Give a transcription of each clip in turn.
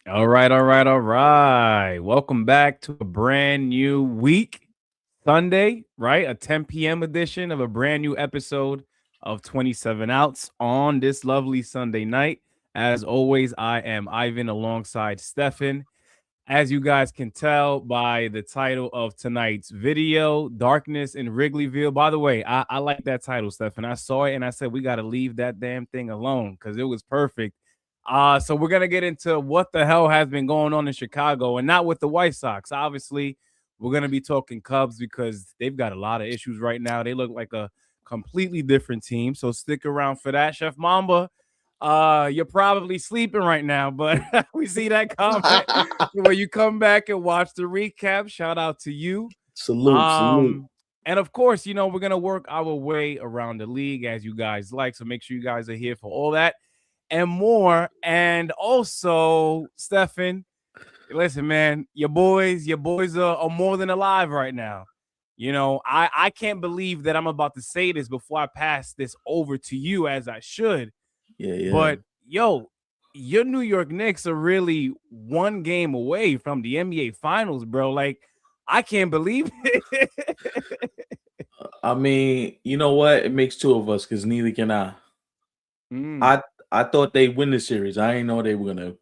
All right, all right, all right. Welcome back to a brand new week, Sunday, right? A 10 p.m. edition of a brand new episode of 27 Outs on this lovely Sunday night. As always, I am Ivan alongside Stefan. As you guys can tell by the title of tonight's video, Darkness in Wrigleyville. By the way, I like that title, Stefan. I saw it and I said, we got to leave that damn thing alone because it was perfect. So we're gonna get into what the hell has been going on in Chicago, and not with the White Sox. Obviously, we're gonna be talking Cubs because they've got a lot of issues right now. They look like a completely different team. So stick around for that, Chef Mamba. You're probably sleeping right now, but we see that comment when you come back and watch the recap. Shout out to you. Salute, salute. Um, and of course, we're gonna work our way around the league as you guys like. So make sure you guys are here for all that and more. And also, Stefan, listen, man, your boys are more than alive right now. I can't believe that I'm about to say this before I pass this over to you as I should. Yeah, yeah. But yo, your New York Knicks are really one game away from the NBA Finals, bro. Like, I can't believe it. I mean, you know what? It makes two of us because neither can I. Mm, I I thought they'd win the series. I didn't know they were gonna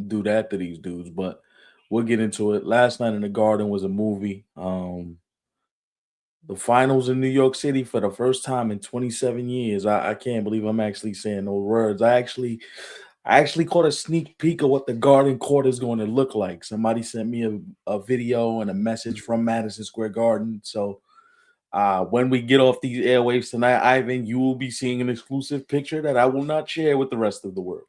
do that to these dudes, but we'll get into it. Last night in the Garden was a movie. The finals in New York City for the first time in 27 years. I can't believe I'm actually saying those words. I actually caught a sneak peek of what the Garden Court is going to look like. Somebody sent me a video and a message from Madison Square Garden. So when we get off these airwaves tonight, Ivan, you will be seeing an exclusive picture that I will not share with the rest of the world.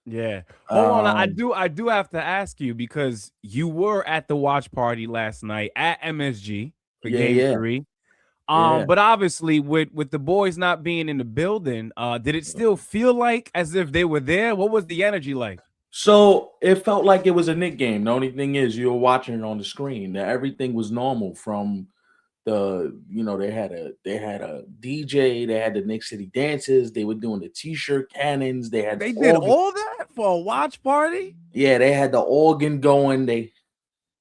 yeah. Hold on. I Um, do I do have to ask you because you were at the watch party last night at MSG for yeah, game yeah, 3. yeah. But obviously with the boys not being in the building, did it still feel like as if they were there? What was the energy like? So it felt like it was a Nick game. The only thing is you were watching it on the screen. That everything was normal from they had a DJ, they had the Nick City dances, they were doing the t-shirt cannons, they had the They did organ. all that for a watch party? Yeah, they had the organ going. They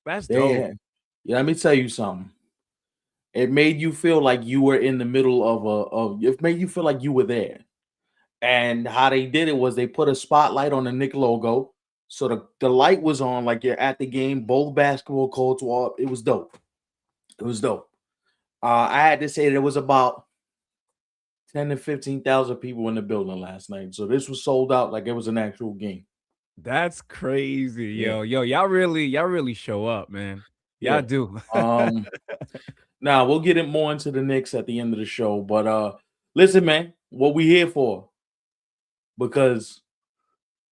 That's they dope. had yeah, let me tell you something. It made you feel like you were in the middle of it made you feel like you were there. And how they did it was they put a spotlight on the Nick logo. So the light was on like you're at the game, both basketball courts were up. It was dope. It was dope. I had to say there was about 10 to 15,000 people in the building last night. So this was sold out like it was an actual game. That's crazy, Yeah. yo. Y'all really show up, man. Y'all Yeah. do. Um Now we'll get it more into the Knicks at the end of the show. But listen, man, what we here for? Because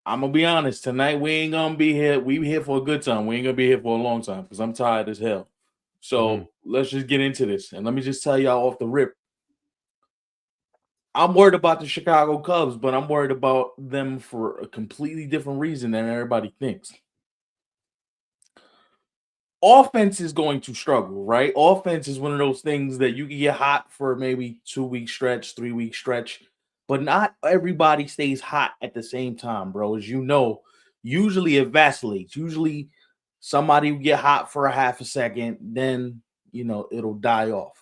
I'm gonna be honest, tonight we ain't gonna be here. We here for a good time. We ain't gonna be here for a long time because I'm tired as hell. Mhm. So let's just get into this. And let me just tell y'all off the rip. I'm worried about the Chicago Cubs, but I'm worried about them for a completely different reason than everybody thinks. Offense is going to struggle, right? Offense is one of those things that you can get hot for maybe 2 week stretch, 3 week stretch, but not everybody stays hot at the same time, bro. As you know, usually it vacillates. Usually somebody will get hot for a half a second, then it'll die off.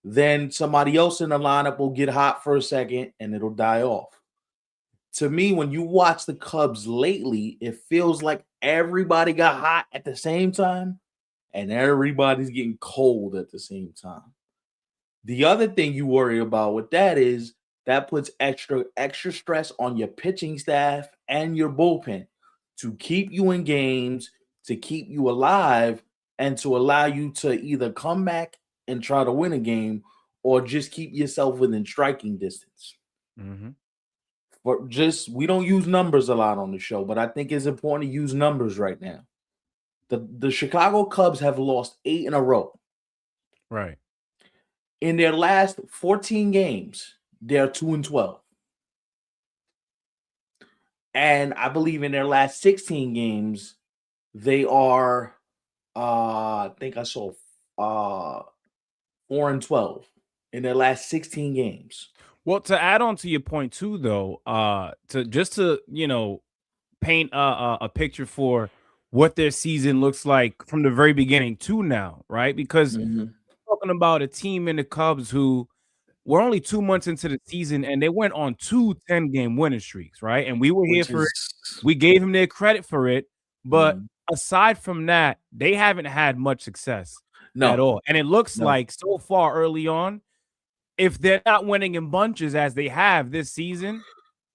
Then somebody else in the lineup will get hot for a second and it'll die off. To me, when you watch the Cubs lately, it feels like everybody got hot at the same time and everybody's getting cold at the same time. The other thing you worry about with that is that puts extra stress on your pitching staff and your bullpen to keep you in games, to keep you alive, and to allow you to either come back and try to win a game or just keep yourself within striking distance. Mhm. For just we don't use numbers a lot on the show, but I think it's important to use numbers right now. The Chicago Cubs have lost 8 in a row. Right. In their last 14 games, they're 2-12. And I believe in their last 16 games, they are I think I saw 4-12 in their last 16 games. Well, to add on to your point too, though, to just to paint a picture for what their season looks like from the very beginning to now, right? Because Mhm. talking about a team in the Cubs who were only 2 months into the season and they went on 2 10-game winning streaks, right? And we were here Which for it. is We gave them their credit for it. But mhm. aside from that, they haven't had much success at No, all. And it looks no. like so far early on, if they're not winning in bunches as they have this season,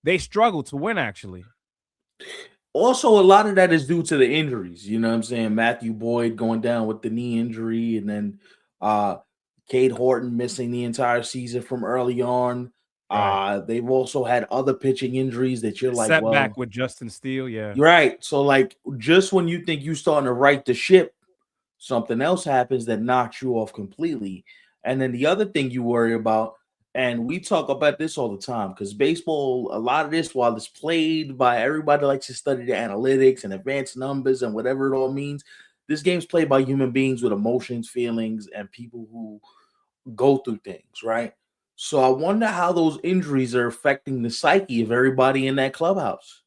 they struggle to win actually. Also, a lot of that is due to the injuries. You know what I'm saying? Matthew Boyd going down with the knee injury, and then uh Cade Horton missing the entire season from early on. Right. They've also had other pitching injuries that you're like, Setback well, with Justin Steele, yeah. you're right. So, like, just when you think you're starting to right the ship, something else happens that knocks you off completely. And then the other thing you worry about, and we talk about this all the time, because baseball, a lot of this, while it's played by everybody likes to study the analytics and advanced numbers and whatever it all means, this game's played by human beings with emotions, feelings, and people who go through things, right? So I wonder how those injuries are affecting the psyche of everybody in that clubhouse.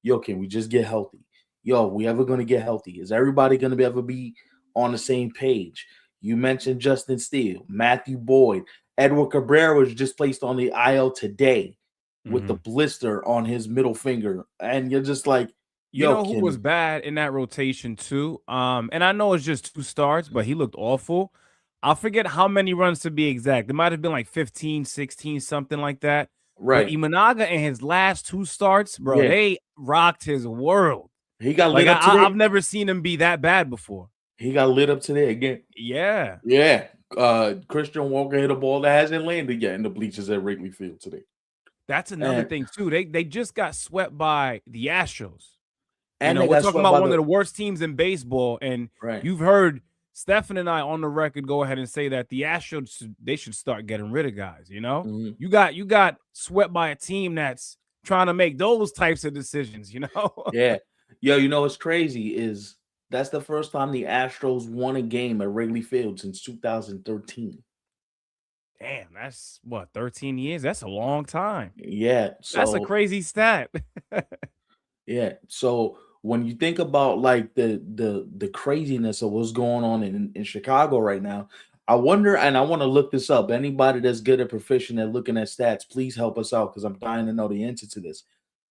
Yo, can we just get healthy? Yo, we ever gonna get healthy? Is everybody gonna be ever be on the same page? You mentioned Justin Steele, Matthew Boyd, Edward Cabrera was just placed on the IL today with the Mhm. blister on his middle finger, and you're just like, You yo, know who was can bad in that rotation too? And I know it's just 2 starts, but he looked awful. I forget how many runs to be exact. It might have been like 15, 16, something like that. But right? Imanaga in his last 2 starts, bro, Yeah, they rocked his world. he got Like lit up today. I've never seen him be that bad before. He got lit up today again. Yeah. Yeah, Christian Walker hit a ball that hasn't landed yet in the bleachers at Wrigley Field today, That's another and thing too. They just got swept by the Astros. You and know, they we're got talking swept about by one of the the worst teams in baseball, and right. you've heard Stefan and I on the record go ahead and say that the Astros they should start getting rid of guys. You know, Mhm. you got swept by a team that's trying to make those types of decisions. You know, Yeah. Yo, you know what's crazy is that's the first time the Astros won a game at Wrigley Field since 2013. damn, that's what 13 years. That's a long time. Yeah. That's a So crazy stat. yeah. So when you think about like the craziness of what's going on in Chicago right now, I wonder, and I want to look this up. Anybody that's good at proficient at looking at stats, please help us out because I'm dying to know the answer to this.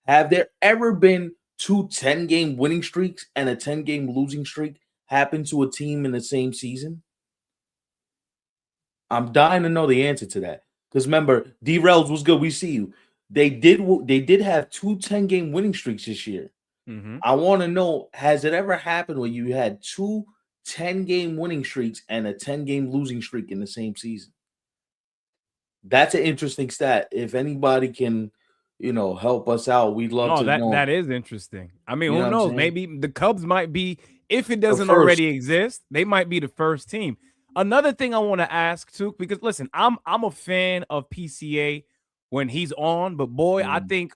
Have there ever been 2 10-game winning streaks and a 10-game losing streak happen to a team in the same season? I'm dying to know the answer to that. Because remember, D-Rails was good. We see you. They did have 2 10-game winning streaks this year. hmm I want to know, has it ever happened where you had 2 10-game winning streaks and a 10-game losing streak in the same season? That's an interesting stat. If anybody can, help us out, we'd love No, to that know. is interesting. I mean, You know who what I'm knows? saying? Maybe the Cubs might be, if it The doesn't first. already exist, they might be the first team. Another thing I want to ask too, because listen, I'm a fan of PCA when he's on, but boy, I Mm, think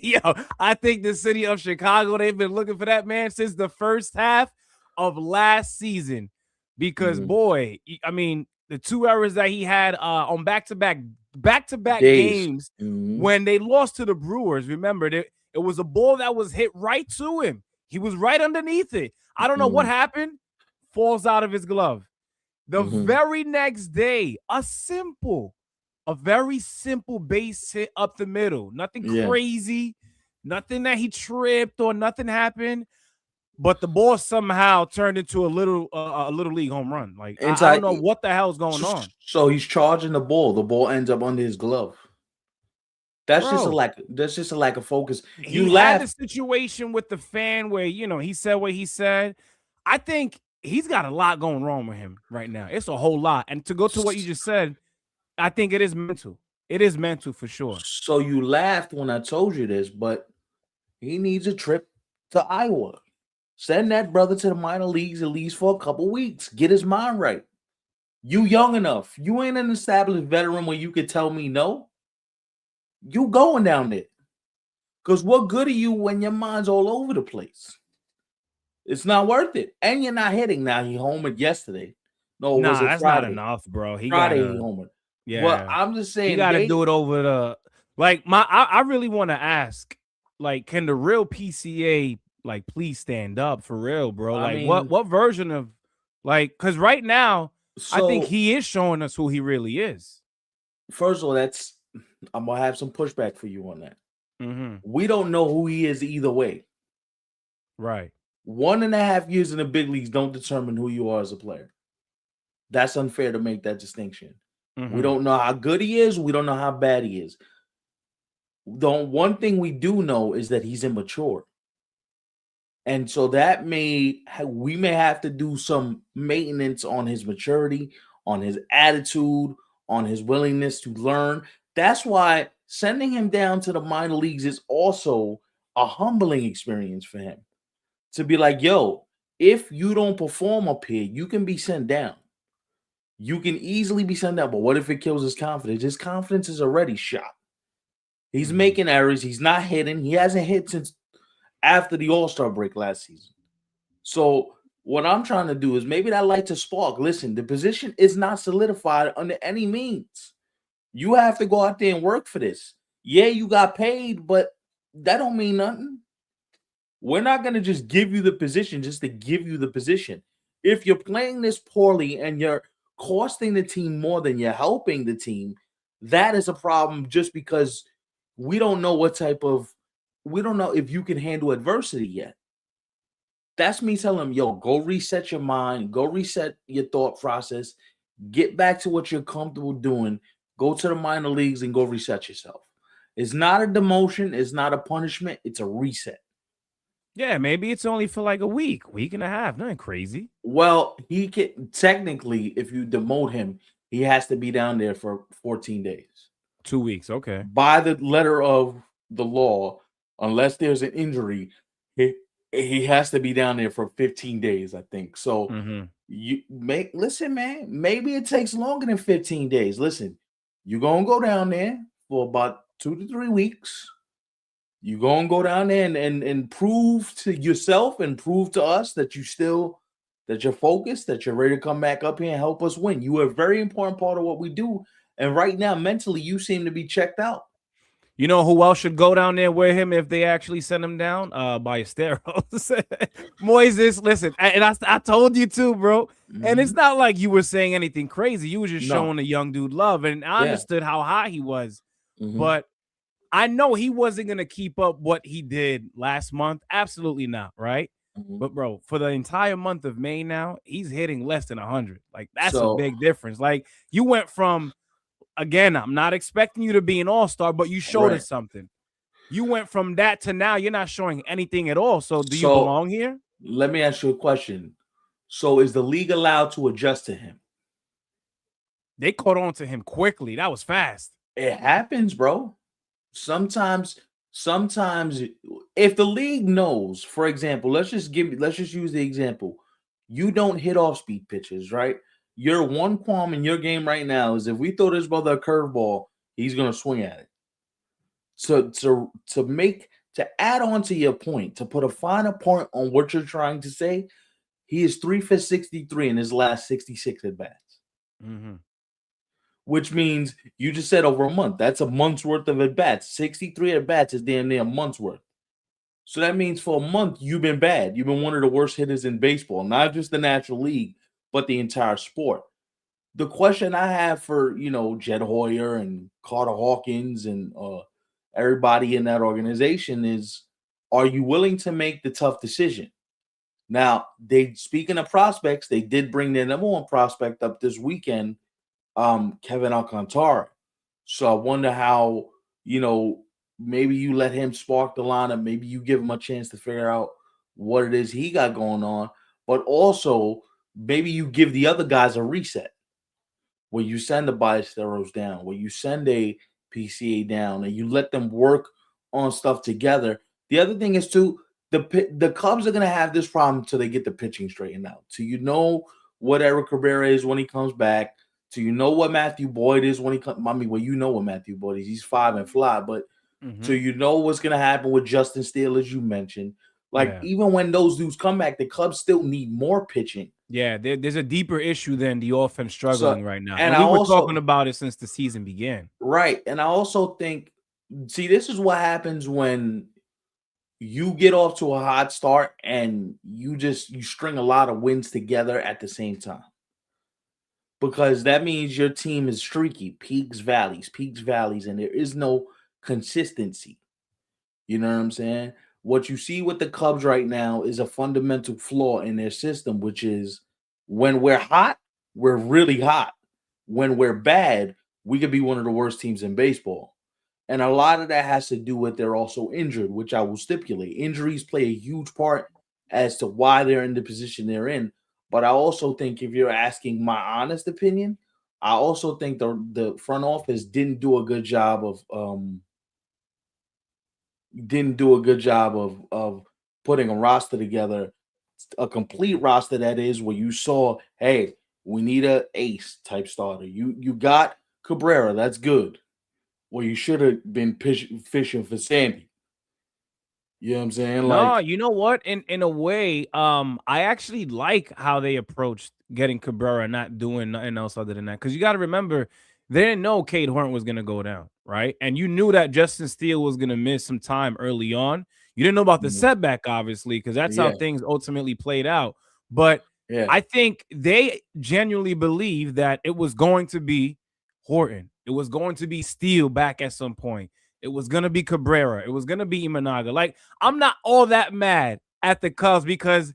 yo, I think the city of Chicago, they've been looking for that man since the first half of last season. Because mhm. boy, I mean, the 2 errors that he had on back-to-back Days. games Mhm, when they lost to the Brewers. Remember, it was a ball that was hit right to him. He was right underneath it. I don't know what mhm, happened. Falls out of his glove. The mhm. very next day, a very simple base hit up the middle. Nothing Yeah. crazy, nothing that he tripped or nothing happened. But the ball somehow turned into a little league home run. Like I don't Inside. know what the hell's going So on, so he's charging the ball. The ball ends up under his glove. bro. That's just a lack of focus. He You had laugh. the situation with the fan where he said what he said. I think he's got a lot going wrong with him right now. It's a whole lot. And to go to what you just said, I think it is mental. It is mental for sure. So you laughed when I told you this, but he needs a trip to Iowa. Send that brother to the minor leagues at least for a couple weeks. Get his mind right. You young enough. You ain't an established veteran where you could tell me no. You going down there. Because what good are you when your mind's all over the place? It's not worth it. And you're not hitting. Now he homered yesterday. No, was Nah, it that's not Friday? enough, bro. He Friday he gotta, homered. But yeah, I'm just he saying gotta they do it over the like my. I really want to ask. like, can the real PCA like please stand up for real, bro? I Like, mean, what version of like? Because right now, I think so he is showing us who he really is. first of all, that's I'm gonna have some pushback for you on that. Mm-hmm. We don't know who he is either way. Right. 1.5 years in the big leagues don't determine who you are as a player. That's unfair to make that distinction. We Mm-hmm. don't know how good he is. We don't know how bad he is. The one thing we do know is that he's immature. And so that we may have to do some maintenance on his maturity, on his attitude, on his willingness to learn. That's why sending him down to the minor leagues is also a humbling experience for him. To be like, yo, if you don't perform up here, you can be sent down. You can easily be sent down. But what if it kills his confidence? His confidence is already shot. He's Mm-hmm. making errors. He's not hitting. He hasn't hit since after the All-Star break last season. So what I'm trying to do is maybe that lights a spark. Listen, the position is not solidified under any means. You have to go out there and work for this. Yeah, you got paid, but that don't mean nothing. We're not going to just give you the position just to give you the position. If you're playing this poorly and you're costing the team more than you're helping the team, that is a problem just because we don't know we don't know if you can handle adversity yet. That's me telling them, yo, go reset your mind, go reset your thought process, get back to what you're comfortable doing, go to the minor leagues and go reset yourself. It's not a demotion, it's not a punishment, it's a reset. Yeah, maybe it's only for like a week and a half. Nothing crazy. Well, he can technically, if you demote him, he has to be down there for 14 days. 2 weeks. Okay. By the letter of the law, unless there's an injury, he has to be down there for 15 days, I think. So Mm-hmm. you listen, man, maybe it takes longer than 15 days. Listen, you're gonna go down there for about 2 to 3 weeks. You're gonna go down there and prove to yourself and prove to us that that you're focused, that you're ready to come back up here and help us win. You are a very important part of what we do. And right now, mentally, you seem to be checked out. You know who else should go down there with him if they actually send him down? By Esteros. Moises, listen, I told you too, bro. And it's Mhm. not like you were saying anything crazy. You were just No. showing a young dude love. And I Yeah. understood how high he was. Mhm. But I know he wasn't going to keep up what he did last month. Absolutely not, right? Mhm. But bro, for the entire month of May now, he's hitting less than 100. Like that's a So big difference. Like you went from again, I'm not expecting you to be an all-star, but you showed right. us something. You went from that to now you're not showing anything at all. So do you So belong here? let me ask you a question. So is the league allowed to adjust to him? They caught on to him quickly. That was fast. It happens, bro. Sometimes, sometimes if the league knows, for example, let's just use the example. You don't hit off speed pitches, right? Your one qualm in your game right now is if we throw this brother a curveball, he's gonna swing at it. So to add on to your point, to put a finer point on what you're trying to say, he is 3 for 63 in his last 66 at bats, Mm-hmm. which means you just said over a month. That's a month's worth of at bats. 63 at bats is damn near a month's worth. So that means for a month, you've been bad. You've been one of the worst hitters in baseball, not just the National League, but the entire sport. The question I have for, Jed Hoyer and Carter Hawkins and everybody in that organization is, are you willing to make the tough decision? Now, speaking of prospects, they did bring their number one prospect up this weekend, Kevin Alcantara. So I wonder how, maybe you let him spark the lineup, maybe you give him a chance to figure out what it is he got going on, but also maybe you give the other guys a reset where you send the Ballesteros down, where you send a PCA down, and you let them work on stuff together. The other thing is too, the Cubs are gonna have this problem until they get the pitching straightened out. So you know what Eric Cabrera is when he comes back. So you know what Matthew Boyd is when he comes. I mean, well, you know what Matthew Boyd is. He's 5 and fly, but so Mm-hmm. you know what's gonna happen with Justin Steele, as you mentioned. Like Yeah. even when those dudes come back, the Cubs still need more pitching. Yeah, there's a deeper issue than the offense So struggling right now. and And I we were talking also about it since the season began. Right. And I also think, see, this is what happens when you get off to a hot start and you string a lot of wins together at the same time, because that means your team is streaky, peaks, valleys, and there is no consistency. You know what I'm saying? What you see with the Cubs right now is a fundamental flaw in their system, which is when we're hot, we're really hot. When we're bad, we could be one of the worst teams in baseball. And a lot of that has to do with they're also injured, which I will stipulate. Injuries play a huge part as to why they're in the position they're in. But I also think, if you're asking my honest opinion, I also think the front office didn't do a good job of putting a roster together, a complete roster, that is, where you saw, hey, we need a ace type starter. You got Cabrera, that's good. Well, you should have been fishing for Sandy. You know what I'm saying? No, Like, you know what? In a way, I actually like how they approached getting Cabrera, not doing nothing else other than that. Because you got to remember, they didn't know Cade Horn was gonna go down, right? And you knew that Justin Steele was gonna miss some time early on. You didn't know about the mhm, setback, obviously, because that's how yeah, things ultimately played out. But yeah, I think they genuinely believe that it was going to be Horton. It was going to be Steele back at some point. It was gonna be Cabrera. It was gonna be Imanaga. Like, I'm not all that mad at the Cubs because,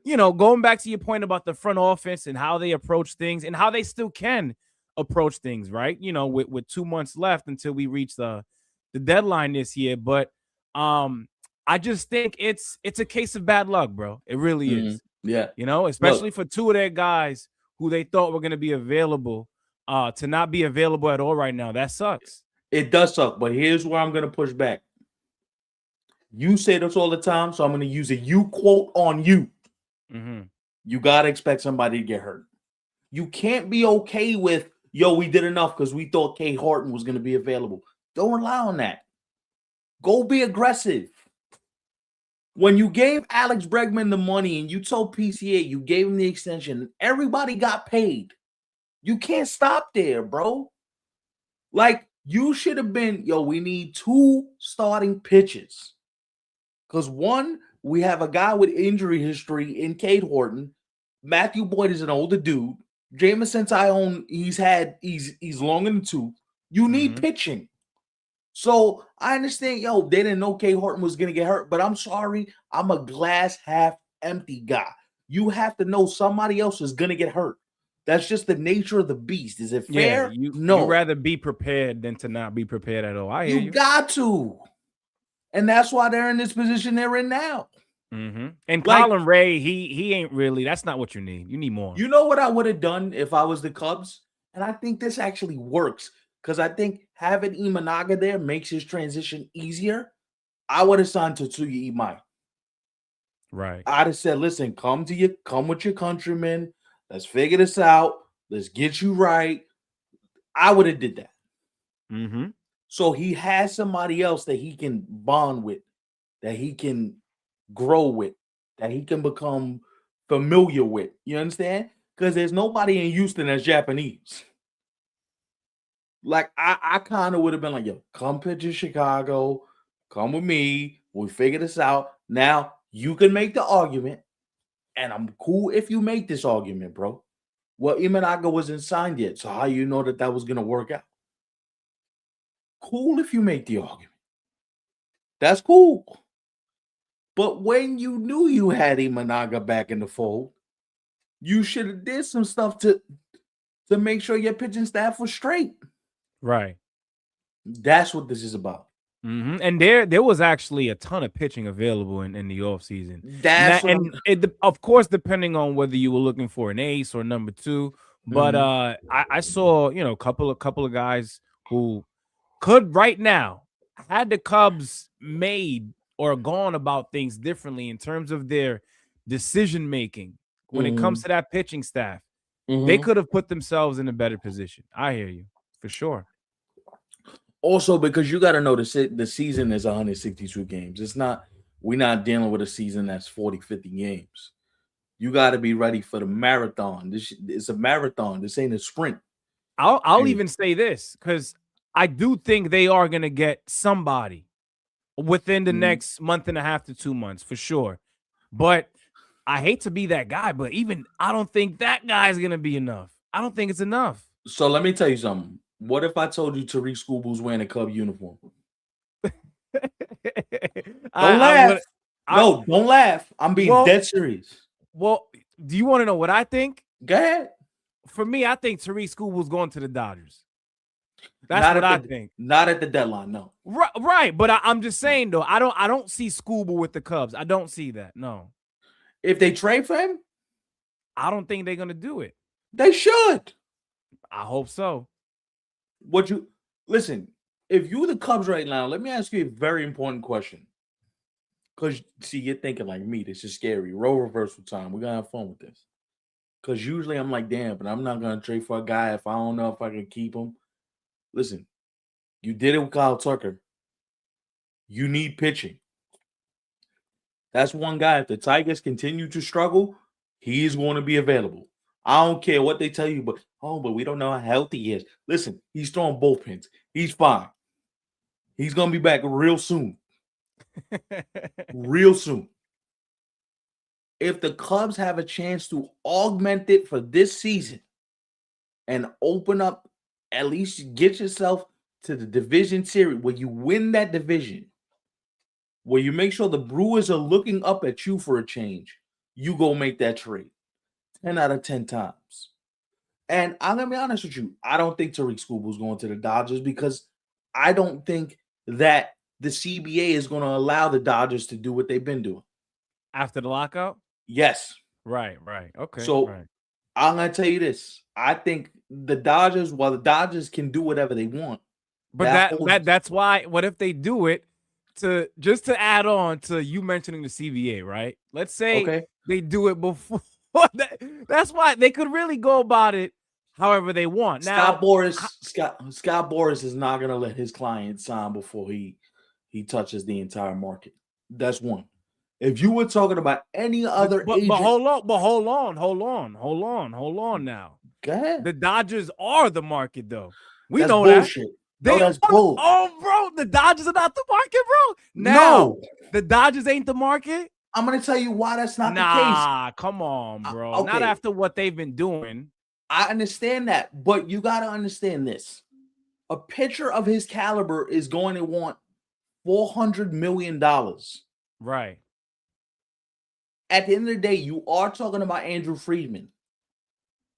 going back to your point about the front office and how they approach things and how they still can approach things, right? With 2 months left until we reach the deadline this year. But I just think it's a case of bad luck, bro. It really mhm, is. yeah. Especially Look, for two of their guys who they thought were gonna be available, to not be available at all right now. That sucks. it does suck, but here's where I'm gonna push back. You say this all the time, so I'm gonna use a you quote on you. Hmm. You gotta expect somebody to get hurt. You can't be okay with, yo, we did enough because we thought Kay Horton was gonna be available. Don't rely on that. Go be aggressive. When you gave Alex Bregman the money and you told PCA you gave him the extension, everybody got paid. You can't stop there, bro. Like, you should have been, yo, we need two starting pitchers. Because one, we have a guy with injury history in Cade Horton. Matthew Boyd is an older dude. Jameson Tyone, he's long in the tooth. You need Hmm. pitching. So I understand, yo, they didn't know Cade Horton was gonna get hurt, but I'm sorry, I'm a glass half empty guy. You have to know somebody else is gonna get hurt. That's just the nature of the beast. Is it Yeah, fair? you No. rather be prepared than to not be prepared at all. I hear You you. got to. And that's why they're in this position they're in now. And Like, Colin Ray, he ain't really. That's not what you need. You need more. you know what I would have done if I was the Cubs? And I think this actually works because I think having Imanaga there makes his transition easier. I would have signed Tatsuya Imai. Right. I'd have said, listen, come with your countrymen. Let's figure this out. Let's get you right. I would have did that. Hmm. So he has somebody else that he can bond with, that he can grow with, that he can become familiar with. You understand? Because there's nobody in Houston that's Japanese. Like, I kind of would have been like, yo, come pitch in Chicago, come with me, we'll figure this out. Now you can make the argument, and I'm cool if you make this argument, bro. Well, Imanaga wasn't signed yet, so how you know that was gonna work out? Cool if you make the argument. That's cool. But when you knew you had Imanaga back in the fold, you should have did some stuff to make sure your pitching staff was straight. Right. That's what this is about. And there was actually a ton of pitching available in the offseason. That's what I'm. Of course, depending on whether you were looking for an ace or number two. But Mhm, I saw, a couple of guys who could right now, had the Cubs made or gone about things differently in terms of their decision making when it comes mhm, to that pitching staff, they mhm. could have put themselves in a better position. I hear you for sure. Also, because you got to know the season is 162 games. It's not. We're not dealing with a season that's 40, 50 games. You got to be ready for the marathon. This it's a marathon. This ain't a sprint. I'll And even say this because I do think they are gonna get somebody within the Mhm. next month and a half to 2 months for sure. But I hate to be that guy, but even I don't think that guy is gonna be enough. I don't think it's enough. So let me tell you something. What if I told you Tariq School's wearing a Cub uniform? Don't I laugh. would. I No, don't laugh. I'm being well, dead serious. well. Do you want to know what I think? Go ahead. For me, I think Tariq School's going to the Dodgers. That's Not what at I the think. not at the deadline. No. Right. But I'm just No. saying though, I don't see Scooble with the Cubs. I don't see that. No, If they trade for him, I don't think they're gonna do it. they should. I hope so. What you listen? If you the Cubs right now, let me ask you a very important question. Because see, you're thinking like me. This is scary. Role reversal time. We're gonna have fun with this. Because usually I'm like, damn, but I'm not gonna trade for a guy if I don't know if I can keep him. Listen, you did it with Kyle Tucker. You need pitching. That's one guy. If the Tigers continue to struggle, he is going to be available. I don't care what they tell you, but we don't know how healthy he is. Listen, he's throwing bullpens. He's fine. He's gonna be back real soon. Real soon. If the Cubs have a chance to augment it for this season and open up, at least get yourself to the division series where you win that division, where you make sure the Brewers are looking up at you for a change, you go make that trade 10 out of 10 times. And I'm going to be honest with you, I don't think Tariq School's going to the Dodgers because I don't think that the CBA is going to allow the Dodgers to do what they've been doing. After the lockout? Yes. Right. Okay. So right. I'm going to tell you this. I think the Dodgers, while the Dodgers can do whatever they want, But that's why. What if they do it to just to add on to you mentioning the CBA, right? Let's say okay, they do it before. That's why they could really go about it however they want. Now, Scott Boras is not going to let his client sign before he touches the entire market. That's one. If you were talking about any other agent, but hold on now. Go ahead. The Dodgers are the market, though. We that's know bullshit. that. That's bull. Oh, bro, the Dodgers are not the market, bro. Now, no, the Dodgers ain't the market. I'm gonna tell you why that's not the case. Nah, come on, bro. Okay. Not after what they've been doing. I understand that, but you got to understand this. A pitcher of his caliber is going to want $400 million. Right. At the end of the day, you are talking about Andrew Friedman.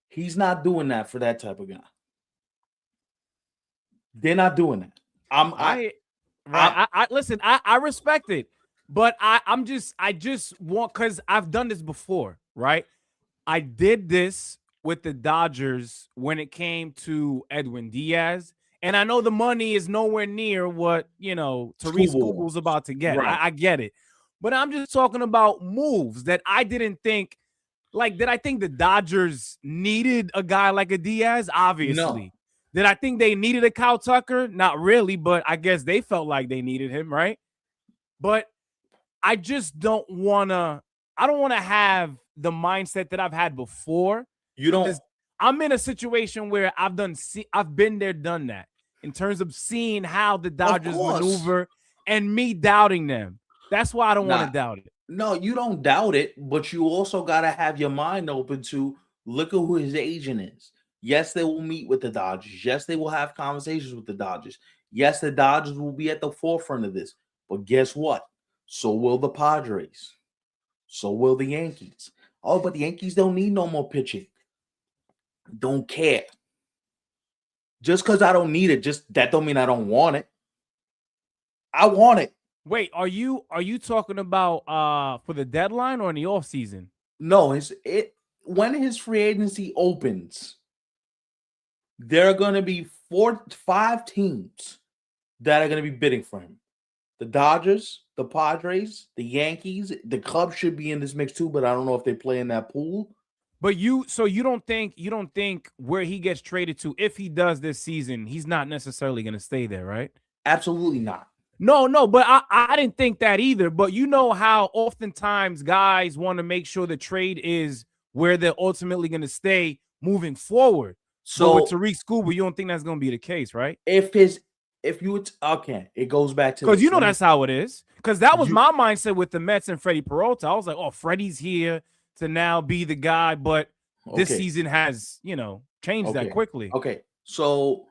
He's not doing that for that type of guy. They're not doing that. Listen, I respect it, but I just want, because I've done this before, right? I did this with the Dodgers when it came to Edwin Diaz, and I know the money is nowhere near what Tariq School's about to get. Right. I get it, but I'm just talking about moves that I didn't think. Like, did I think the Dodgers needed a guy like a Diaz? Obviously. No. Did I think they needed a Kyle Tucker? Not really, but I guess they felt like they needed him, right? But I just don't want to have the mindset that I've had before. You don't. I'm in a situation where I've been there, done that, in terms of seeing how the Dodgers maneuver and me doubting them. That's why I don't want to doubt it. No, you don't doubt it, but you also got to have your mind open to look at who his agent is. Yes, they will meet with the Dodgers. Yes, they will have conversations with the Dodgers. Yes, the Dodgers will be at the forefront of this. But guess what? So will the Padres. So will the Yankees. Oh, but the Yankees don't need no more pitching. Don't care. Just because I don't need it, that don't mean I don't want it. I want it. Wait, are you talking about for the deadline or in the offseason? No, when his free agency opens, there are going to be 5 teams that are going to be bidding for him. The Dodgers, the Padres, the Yankees, the Cubs should be in this mix too, but I don't know if they play in that pool. But you don't think where he gets traded to, if he does this season, he's not necessarily going to stay there, right? Absolutely not. No, but I didn't think that either. But you know how oftentimes guys want to make sure the trade is where they're ultimately going to stay moving forward. So with Tariq School, you don't think that's going to be the case, right? If his if you would, okay, it goes back to Because this. Let me that's how it is. Because that was you my mindset with the Mets and Freddie Peralta. I was like, oh, Freddie's here to now be the guy, but this okay, season has, changed that okay, quickly. okay. So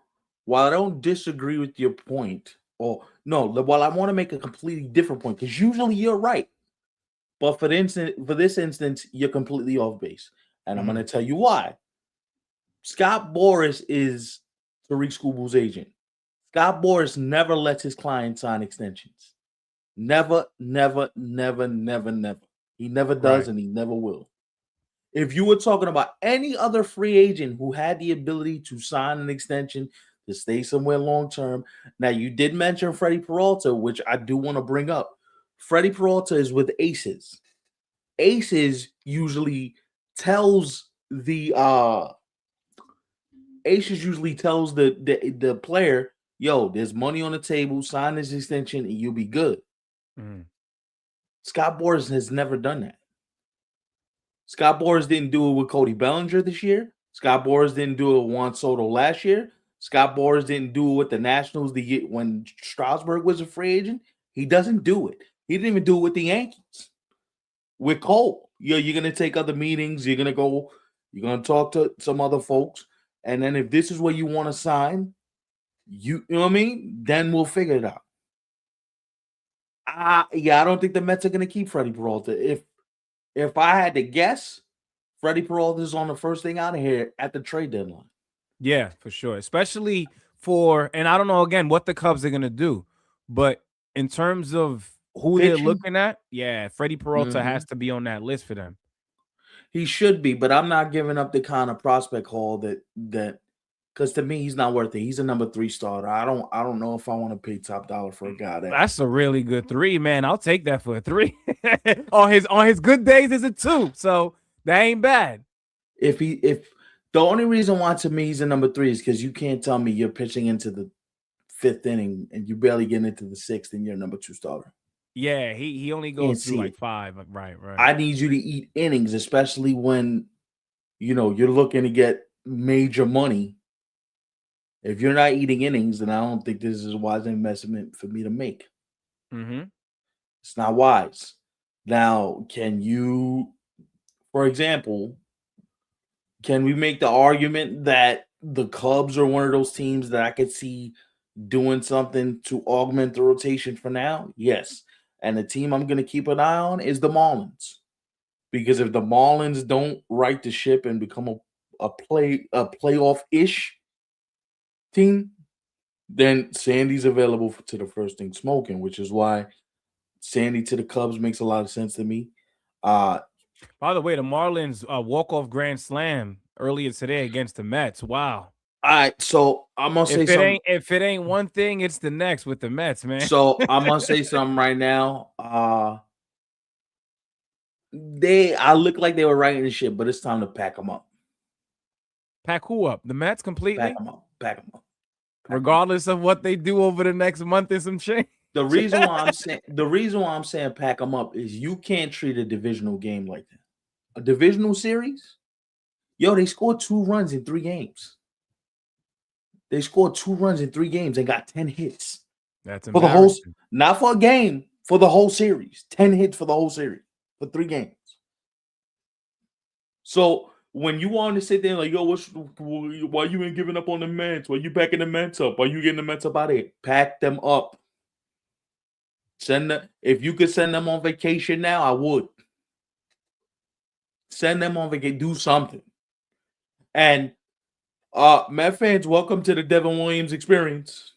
while I don't disagree with your point, or no, while I want to make a completely different point, because usually you're right, but for this instance, you're completely off base, and I'm going Mhm. to tell you why. Scott Boras is Tariq Skubal's agent. Scott Boras never lets his clients sign extensions. Never, never, never, never, never. He never does, Right. and he never will. If you were talking about any other free agent who had the ability to sign an extension to stay somewhere long term, now you did mention Freddie Peralta, which I do want to bring up. Freddie Peralta is with Aces. Aces usually tells the Aces usually tells the player, "Yo, there's money on the table. Sign this extension, and you'll be good." Mhm. Scott Boras has never done that. Scott Boras didn't do it with Cody Bellinger this year. Scott Boras didn't do it with Juan Soto last year. Scott Boras didn't do it with the Nationals when Strasburg was a free agent. He doesn't do it. He didn't even do it with the Yankees. With Cole, you're gonna take other meetings. You're gonna talk to some other folks, and then if this is what you want to sign, you know what I mean. Then we'll figure it out. Yeah, I don't think the Mets are gonna keep Freddie Peralta. If I had to guess, Freddie Peralta is on the first thing out of here at the trade deadline. Yeah, for sure. Especially and I don't know again what the Cubs are gonna do, but in terms of who they're Pitching, looking at, yeah, Freddie Peralta has mhm, to be on that list for them. he should be, but I'm not giving up the kind of prospect haul that because to me he's not worth it. He's a number 3 starter. I don't know if I want to pay top dollar for a guy that That's a really good 3, man. I'll take that for a 3. On his good days is a 2, so that ain't bad. if the only reason why to me he's a number 3 is because you can't tell me you're pitching into the 5th inning and you barely get into the 6th and you're a number 2 starter. Yeah, he only Can't goes through see like it. 5. Right, right. I need you to eat innings, especially when you're looking to get major money. If you're not eating innings, then I don't think this is a wise investment for me to make. Mhm. It's not wise. Now, for example, can we make the argument that the Cubs are one of those teams that I could see doing something to augment the rotation for now? Yes. And the team I'm going to keep an eye on is the Marlins. Because if the Marlins don't right the ship and become a playoff ish team, then Sandy's available to the first thing smoking, which is why Sandy to the Cubs makes a lot of sense to me. Uh, By the way, the Marlins walk-off grand slam earlier today against the Mets. Wow. all right, so I'm gonna say something. If it ain't one thing, it's the next with the Mets, man. So I'm gonna say something right now. I look like they were writing the shit, but it's time to pack them up. Pack who up? The Mets Pack completely? them up. Pack them up. Pack them up. Regardless of what they do over the next month and some change. The reason why I'm saying pack them up is you can't treat a divisional game like that. A divisional series, yo, they scored 2 runs in 3 games. They scored 2 runs in 3 games and got 10 hits That's for the whole, embarrassing. not for a game, for the whole series. 10 hits for the whole series for 3 games. So when you want to sit there like, yo, why you ain't giving up on the Mets? Why you backing the Mets up? Why you getting the Mets up out of here? Pack them up. If you could send them on vacation now, I would. Send them on vacation. Do something. And Met fans, welcome to the Devin Williams experience.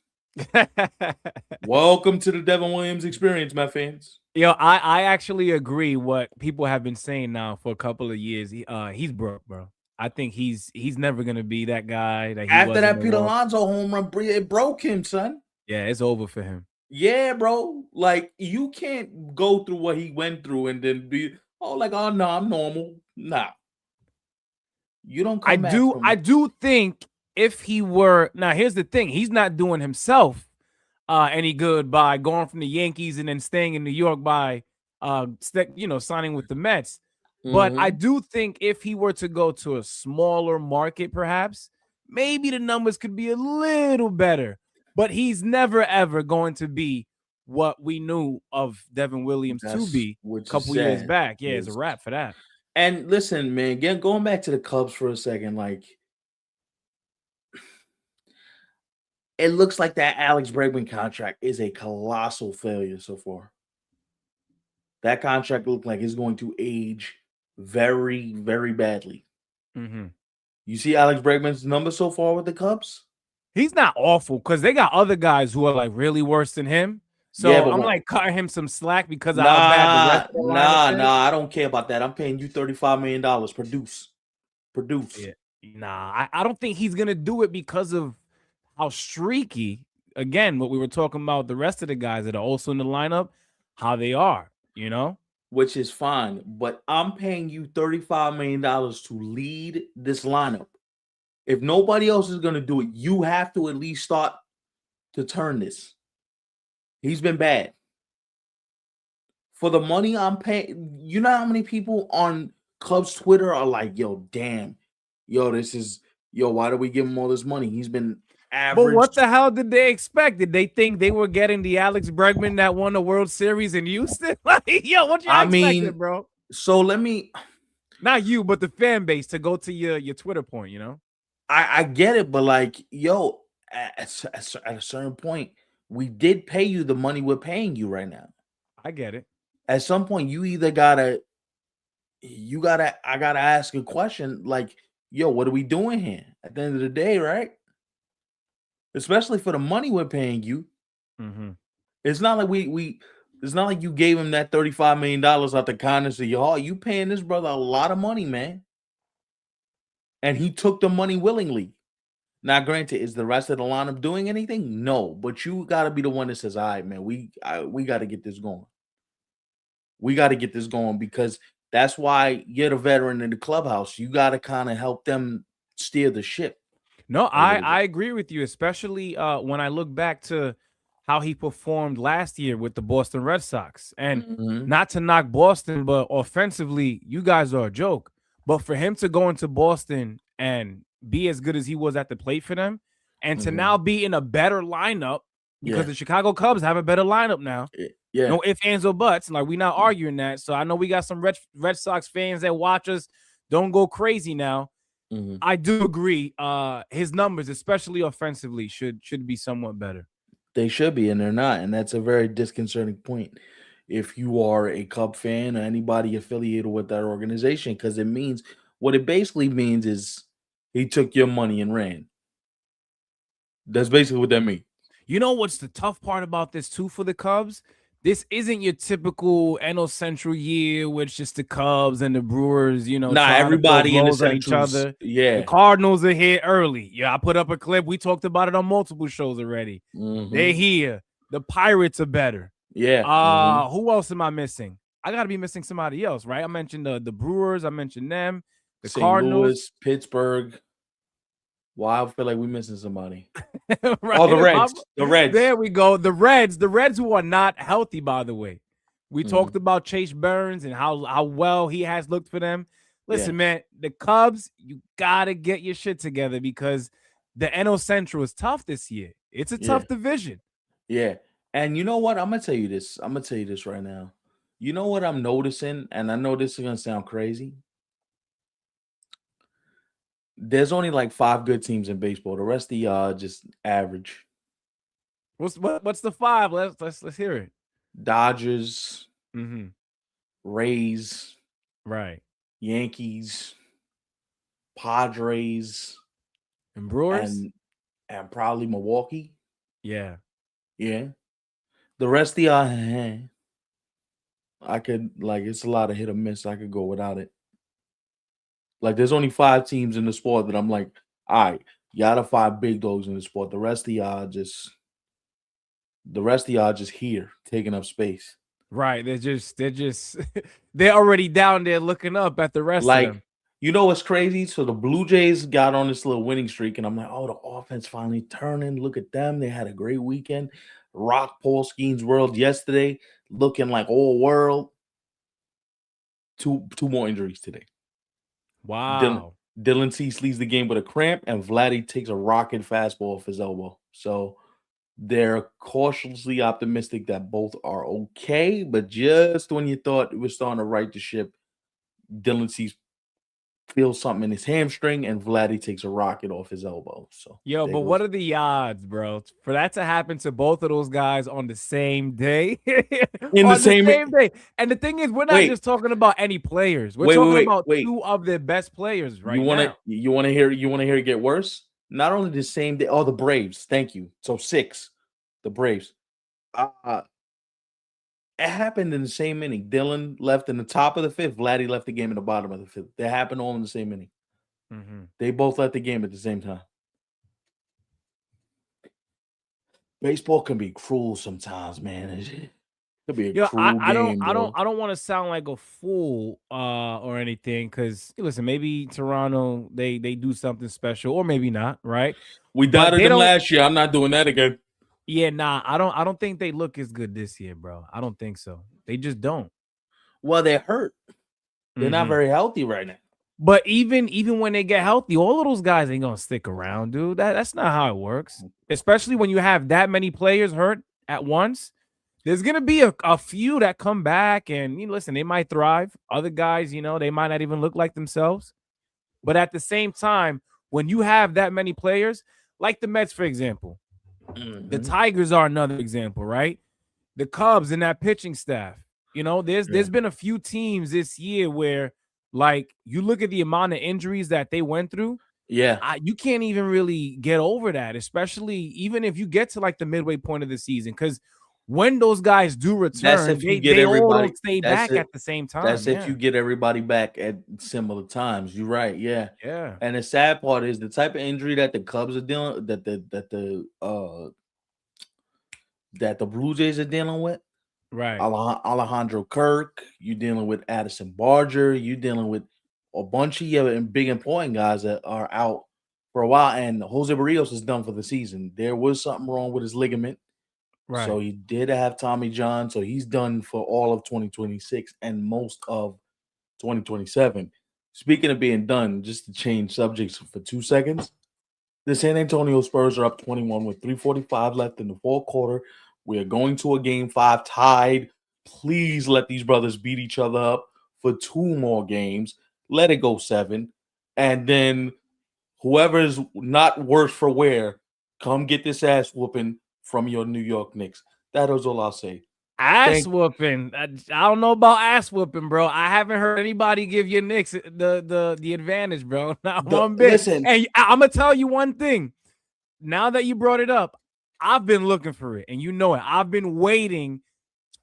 Welcome to the Devin Williams experience, Met fans. I actually agree what people have been saying now for a couple of years. He's broke, bro. I think he's never gonna be that guy that he After was in that Pete Milwaukee. Alonso home run, it broke him, son. Yeah, it's over for him. Yeah, bro. Like you can't go through what he went through and then be like, oh no, I'm normal. Nah. You don't I come back do from I do think if he were now, here's the thing, he's not doing himself any good by going from the Yankees and then staying in New York by signing with the Mets. But I Mhm. do think if he were to go to a smaller market, perhaps maybe the numbers could be a little better. but he's never ever going to be what we knew of Devin Williams to That's be a which is couple years sad. back. Yeah, it's a Which wrap for that. and listen, man, again, going back to the Cubs for a second, like it looks like that Alex Bregman contract is a colossal failure so far. That contract looked like it's going to age very, very badly. Mm-hmm. You see Alex Bregman's number so far with the Cubs? He's not awful because they got other guys who are like really worse than him. Yeah, So but I'm what? like cutting him some slack because of how bad the rest of the lineup is. I don't care about that. I'm paying you $35 million. Produce. Yeah. Nah, I don't think he's gonna do it because of how streaky. Again, what we were talking about, the rest of the guys that are also in the lineup, how they are, you know? Which is fine, but I'm paying you $35 million to lead this lineup. If nobody else is going to do it, you have to at least start to turn this. He's been bad. For the money I'm paying, you know how many people on Cubs Twitter are like, yo, damn, yo, why do we give him all this money? He's been But average. what the hell did they expect? Did they think they were getting the Alex Bregman that won the World Series in Houston? Like, yo, what y'all expecting, bro? So let me, not you, but the fan base, to go to your Twitter point, you know? I get it, but like, yo, at a certain point, we did pay you the money we're paying you right now. I get it. At some point, I gotta ask a question like, yo, what are we doing here at the end of the day, right? Especially for the money we're paying you. Mm-hmm. It's not like it's not like you gave him that $35 million out the kindness of your heart. You paying this brother a lot of money, man. And he took the money willingly. Now, granted, is the rest of the lineup doing anything? No, but you got to be the one that says, all right, man, we got to get this going. We got to get this going because that's why you're the veteran in the clubhouse. You got to kind of help them steer the ship. No, I agree with you, especially when I look back to how he performed last year with the Boston Red Sox. And not to knock Boston, but offensively, you guys are a joke. But for him to go into Boston and be as good as he was at the plate for them, and to now be in a better lineup because the Chicago Cubs have a better lineup now. Yeah. No ifs, ands, or buts. Like, we're not arguing that. So I know we got some Red Sox fans that watch us. Don't go crazy now. I do agree. His numbers, especially offensively, should be somewhat better. They should be, and they're not, and that's a very disconcerting point. If you are a Cub fan or anybody affiliated with that organization, because what it basically means is he took your money and ran. That's basically what that means. You know what's the tough part about this too for the Cubs? This isn't your typical NL Central year where it's just the Cubs and the Brewers, trying everybody to in the blows on each Centrals, other. yeah. The Cardinals are here early. Yeah, I put up a clip. We talked about it on multiple shows already. They're here. The Pirates are better. Yeah. Who else am I missing? I gotta be missing somebody else, right? I mentioned the Brewers. I mentioned them. The St. Cardinals, Louis, Pittsburgh. Well, I feel like we're missing somebody. right? Oh, the Reds. The Reds. There we go. The Reds who are not healthy, by the way. We talked about Chase Burns and how well he has looked for them. Listen, man, the Cubs, you gotta get your shit together because the NL Central is tough this year. It's a tough division. Yeah. And you know what? I'm gonna tell you this. I'm gonna tell you this right now. You know what I'm noticing? And I know this is gonna sound crazy. There's only like 5 good teams in baseball. The rest of y'all just average. What's the 5? Let's hear it. Dodgers, Rays, right, Yankees, Padres, and Brewers, and probably Milwaukee. Yeah. The rest of y'all, I could it's a lot of hit or miss. I could go without it. Like, there's only 5 teams in the sport that I'm like, all right, y'all the 5 big dogs in the sport. The rest of y'all just here taking up space. Right. They're already down there looking up at the rest of them. You know what's crazy? So the Blue Jays got on this little winning streak, and I'm like, oh, the offense finally turning. Look at them. They had a great weekend. Rock Paul Skeens World yesterday, looking like all world. 2 more injuries today. Wow. Dylan Cease leaves the game with a cramp, and Vladdy takes a rocket fastball off his elbow. So They're cautiously optimistic that both are okay, but just when you thought it was starting to right the ship, Dylan feels something in his hamstring, and Vladdy takes a rocket off his elbow. So Yo, there but what goes are the odds, bro, for that to happen to both of those guys on the same day? in the On the same. same day. And the thing is, we're not Wait, just talking about any players. We're wait, wait, talking wait, about wait. two of their best players You right want to now. hear it get worse? Not only the same day. Oh, the Braves. Thank you. So 6, the Braves. Uh, it happened in the same inning. Dylan left in the top of the 5th. Vladdy left the game in the bottom of the 5th. They happened all in the same inning. Mhm. They both left the game at the same time. Baseball can be cruel sometimes, man. It could be a Yo, I, cruel I don't game, I don't bro. I don't want to sound like a fool or anything, because listen, maybe Toronto they do something special, or maybe not, right? We But doubted they them don't. last year. I'm not doing that again. Yeah, nah, I don't think they look as good this year, bro. I don't think so. They just don't. Well, they're hurt. They're not Mhm. very healthy right now. But even when they get healthy, all of those guys ain't gonna stick around, dude. That's not how it works. Especially when you have that many players hurt at once. There's gonna be a few that come back, and listen, they might thrive. Other guys, they might not even look like themselves. But at the same time, when you have that many players, like the Mets, for example, the Mhm. Tigers are another example, right? The Cubs and that pitching staff. There's Yeah. there's been a few teams this year where, like, you look at the amount of injuries that they went through. Yeah. You can't even really get over that, especially even if you get to like the midway point of the season, because when those guys do That's return, if you they get they all everybody. don't stay That's back it. at the same That's time. if Yeah, you get everybody back at similar times. You're right. Yeah. yeah, And the sad part is the type of injury that the Cubs are dealing that the Blue Jays are dealing with. right. Alejandro Kirk, you dealing with Addison Barger, you dealing with a bunch of your big important guys that are out for a while. And Jose Barrios is done for the season. There was something wrong with his ligament. So Right. he did have Tommy John. So he's done for all of 2026 and most of 2027. Speaking of being done, just to change subjects for 2 seconds, the San Antonio Spurs are up 21 with 3:45 left in the fourth quarter. We are going to a game 5 tied. Please let these brothers beat each other up for 2 more games. Let it go 7. And then whoever's not worse for wear, come get this ass whooping from your New York Knicks. That is all I'll say. Ass Thank whooping. I don't know about ass whooping, bro. I haven't heard anybody give your Knicks the advantage, bro. Not one bit. listen. And I'm gonna tell you one thing. Now that you brought it up, I've been looking for it, and you know it. I've been waiting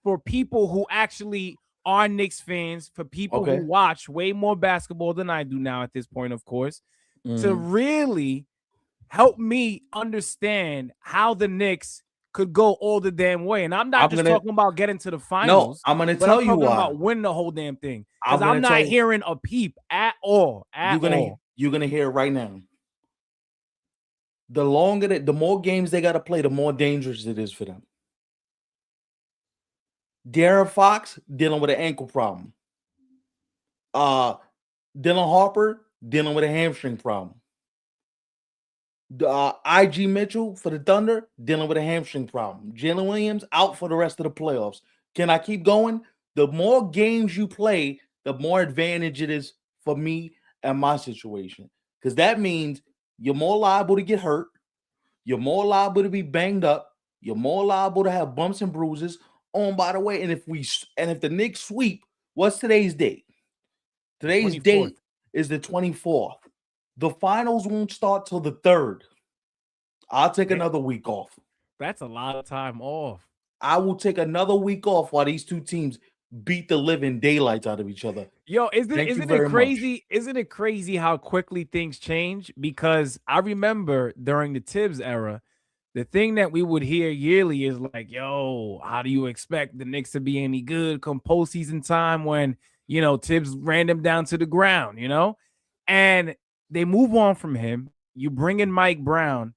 for people who actually are Knicks fans, for people who Okay. watch way more basketball than I do now at this point, of course, to Mhm. really help me understand how the Knicks could go all the damn way. And I'm not I'm just gonna talking about getting to the no. finals, I'm gonna but I'm tell you talking why. about win the whole damn thing. Because I'm I'm gonna tell not you. hearing a peep at all. At all. You're gonna hear it right now. The more games they gotta play, the more dangerous it is for them. Darren Fox dealing with an ankle problem. Uh Dylan Harper dealing with a hamstring problem. IG Mitchell for the Thunder dealing with a hamstring problem. Jalen Williams out for the rest of the playoffs. Can I keep going? The more games you play, the more advantage it is for me and my situation. Because that means you're more liable to get hurt. You're more liable to be banged up. You're more liable to have bumps and bruises. Oh, and by the way, and if the Knicks sweep, what's today's date? The Today's 24th. date is the 24th. The finals won't start till the 3rd. I'll take Damn, another week off. that's a lot of time off. I will take another week off while these two teams beat the living daylights out of each other. Yo, isn't Thank you isn't it very much. crazy? Isn't it crazy how quickly things change? Because I remember during the Tibbs era, the thing that we would hear yearly is like, yo, how do you expect the Knicks to be any good come postseason time when, Tibbs ran them down to the ground? And they move on from him. You bring in Mike Brown,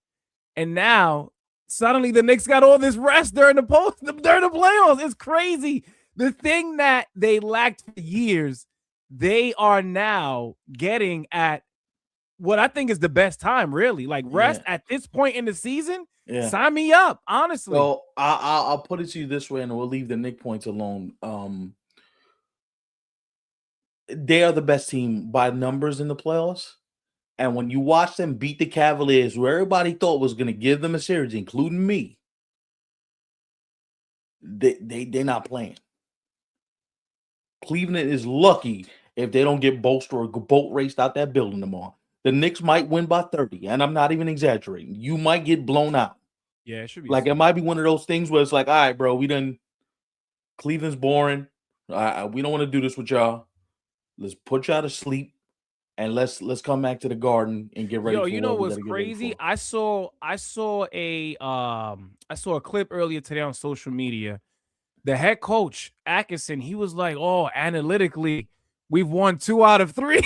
and now suddenly the Knicks got all this rest during the playoffs. It's crazy. The thing that they lacked for years, they are now getting at what I think is the best time, really. Like rest Yeah, at this point in the season, yeah. sign me up, honestly. So I'll put it to you this way, and we'll leave the Nick points alone. They are the best team by numbers in the playoffs. And when you watch them beat the Cavaliers, who everybody thought was going to give them a series, including me, they're not playing. Cleveland is lucky if they don't get bolstered or boat raced out that building tomorrow. The Knicks might win by 30, and I'm not even exaggerating. You might get blown out. Yeah, it should be a Like it sweep. might be one of those things where it's like, all right, bro, we done. Cleveland's boring. We don't want to do this with y'all. Let's put y'all to sleep, and let's come back to the Garden and get ready Yo, for you know what we got what's to get ready crazy? for. I saw a clip earlier today on social media. The head coach, Atkinson, he was like, "Oh, analytically, we've won 2 out of 3."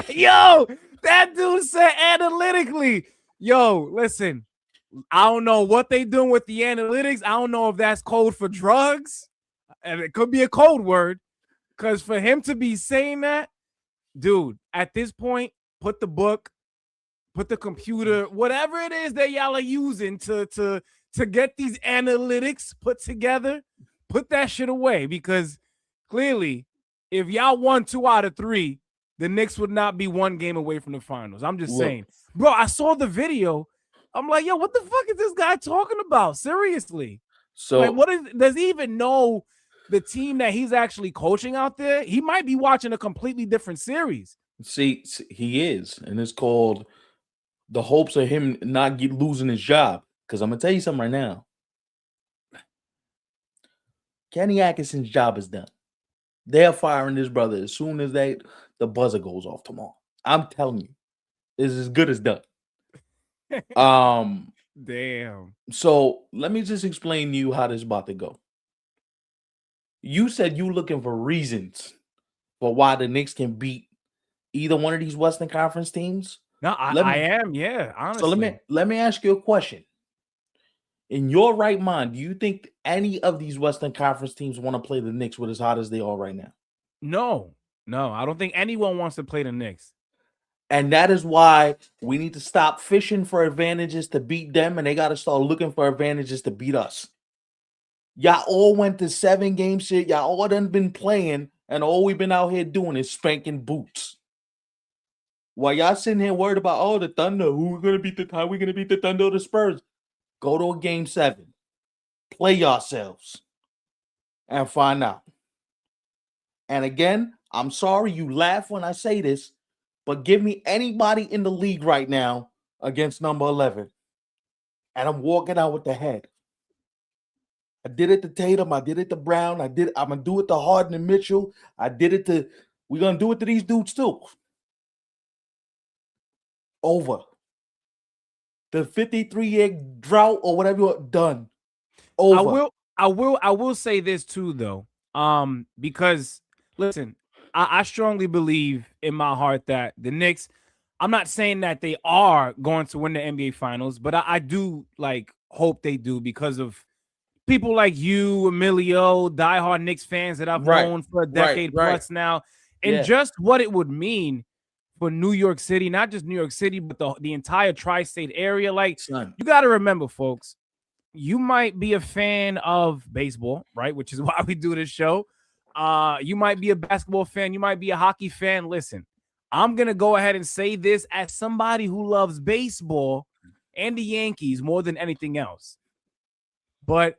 Yo, that dude said analytically. Yo, listen, I don't know what they doing with the analytics. I don't know if that's code for drugs, and it could be a code word. Because for him to be saying that, dude, at this point, put the book, put the computer, whatever it is that y'all are using to get these analytics put together, put that shit away. Because clearly, if y'all won 2 out of 3, the Knicks would not be 1 game away from the finals. I'm just Look, saying. Bro, I saw the video. I'm like, yo, what the fuck is this guy talking about? Seriously. Like, so does he even know the team that he's actually coaching out there? He might be watching a completely different series. see, he is, and it's called the hopes of him not losing his job. Because I'm gonna tell you something right now. Kenny Atkinson's job is done. They're firing this brother as soon as the buzzer goes off tomorrow. I'm telling you, it's as good as done. Damn. So let me just explain to you how this is about to go. You said you looking for reasons for why the Knicks can beat either one of these Western Conference teams. No, Let I me am. Yeah, so let honestly. me let me ask you a question. In your right mind, do you think any of these Western Conference teams want to play the Knicks with as hot as they are right now? No, I don't think anyone wants to play the Knicks. And that is why we need to stop fishing for advantages to beat them, and they got to start looking for advantages to beat us. Y'all all went to 7-game shit. Y'all all done been playing, and all we've been out here doing is spanking boots. While y'all sitting here worried about, oh, the Thunder, how we gonna beat the Thunder or the Spurs? Go to a game 7. Play yourselves and find out. And again, I'm sorry you laugh when I say this, but give me anybody in the league right now against number 11. And I'm walking out with the head. I did it to Tatum. I did it to Brown. I'm going to do it to Harden and Mitchell. We're going to do it to these dudes too. Over. The 53-year drought or whatever you're done. Over. I will say this too, though. Because listen, I strongly believe in my heart that the Knicks, I'm not saying that they are going to win the NBA finals, but I do like hope they do because of people like you, Emilio, diehard Knicks fans that I've Right. known for a Right. decade Right. plus now, and Yeah. just what it would mean for New York City, not just New York City, but the entire tri-state area. Like, Son. you got to remember, folks, you might be a fan of baseball, right? Which is why we do this show. You might be a basketball fan. You might be a hockey fan. Listen, I'm going to go ahead and say this as somebody who loves baseball and the Yankees more than anything else. But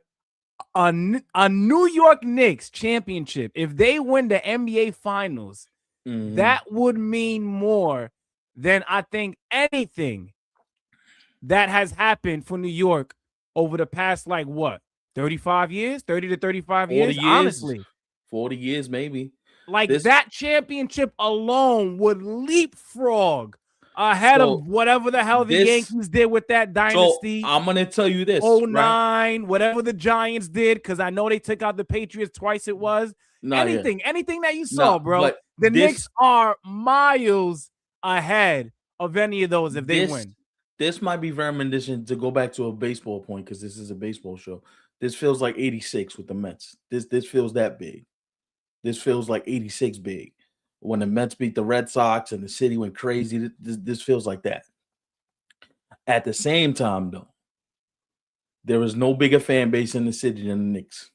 a New York Knicks championship, if they win the NBA finals, that would mean more than I think anything that has happened for New York over the past, like, what, 35 years, 30 to 35 40 years, years. honestly. 40 years, maybe. Like, that championship alone would leapfrog ahead of whatever the hell the Yankees did with that dynasty. So I'm going to tell you this. 09, right? Whatever the Giants did, because I know they took out the Patriots twice it was. Anything that you saw, bro. The Knicks are miles ahead of any of those if they win. This might be very reminiscent to go back to a baseball point because this is a baseball show. This feels like 86 with the Mets. This feels that big. This feels like 86 big. when the Mets beat the Red Sox and the city went crazy. This feels like that. At the same time, though, there is no bigger fan base in the city than the Knicks.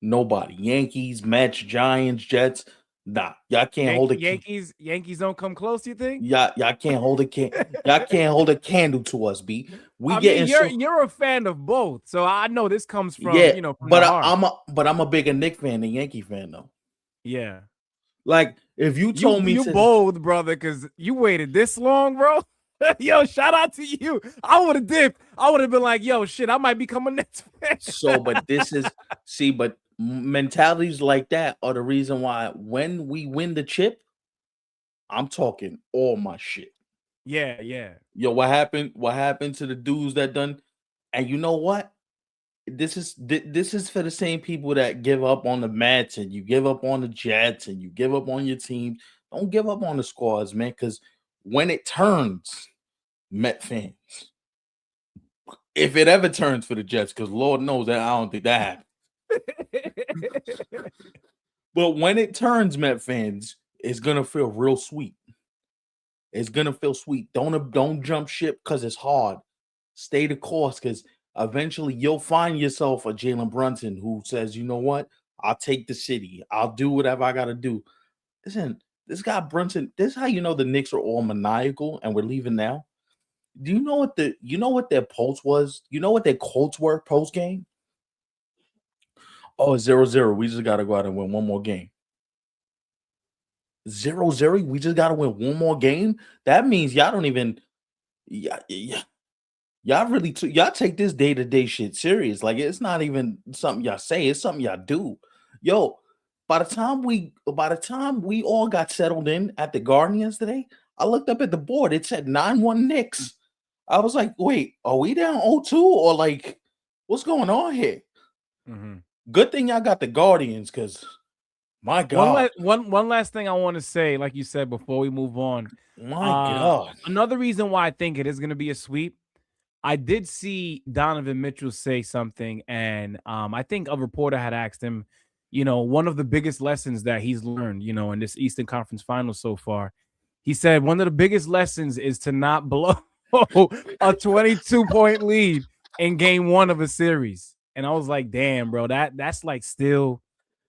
Nobody. Yankees, Mets, Giants, Jets. Nah, y'all can't hold a Yankees don't come close. You think? y'all can't hold a y'all can't hold a candle to us, B. We I getting mean, you're a fan of both, so I know this comes from yeah, from the heart. I'm a bigger Knicks fan than Yankee fan though. Yeah, like if you told me you bold, brother, because you waited this long, bro. Yo, shout out to you. I would have dipped. I would have been like, yo, shit, I might become a Nets fan. So, but this is but mentalities like that are the reason why when we win the chip, I'm talking all my shit. Yeah. Yo, what happened? What happened to the dudes that done? And you know what? This is for the same people that give up on the Mets and you give up on the Jets and you give up on your team. Don't give up on the squads, man, because when it turns, Met fans, if it ever turns for the Jets, because Lord knows that I don't think that happens. But when it turns, Met fans, it's gonna feel real sweet. It's gonna feel sweet. Don't jump ship because it's hard. Stay the course because eventually you'll find yourself a Jalen Brunson who says, you know what? I'll take the city. I'll do whatever I gotta do. Listen, this guy Brunson, this is how you know the Knicks are all maniacal and we're leaving now. Do you know what their pulse was? You know what their quotes were post game? Oh, 0-0. We just gotta go out and win one more game. 0-0. We just gotta win one more game. That means y'all don't even y'all really y'all take this day-to-day shit serious. Like it's not even something y'all say, it's something y'all do. Yo, by the time we all got settled in at the Garden yesterday, I looked up at the board. It said 9-1 Knicks. I was like, wait, are we down 0-2 or like what's going on here? Mm-hmm. Good thing y'all got the Guardians because my God. One last thing I want to say, like you said before we move on. My God. Another reason why I think it is going to be a sweep. I did see Donovan Mitchell say something, and I think a reporter had asked him, one of the biggest lessons that he's learned, in this Eastern Conference Finals so far. He said one of the biggest lessons is to not blow a 22-point lead in game one of a series. And I was like, damn, bro, that's like still,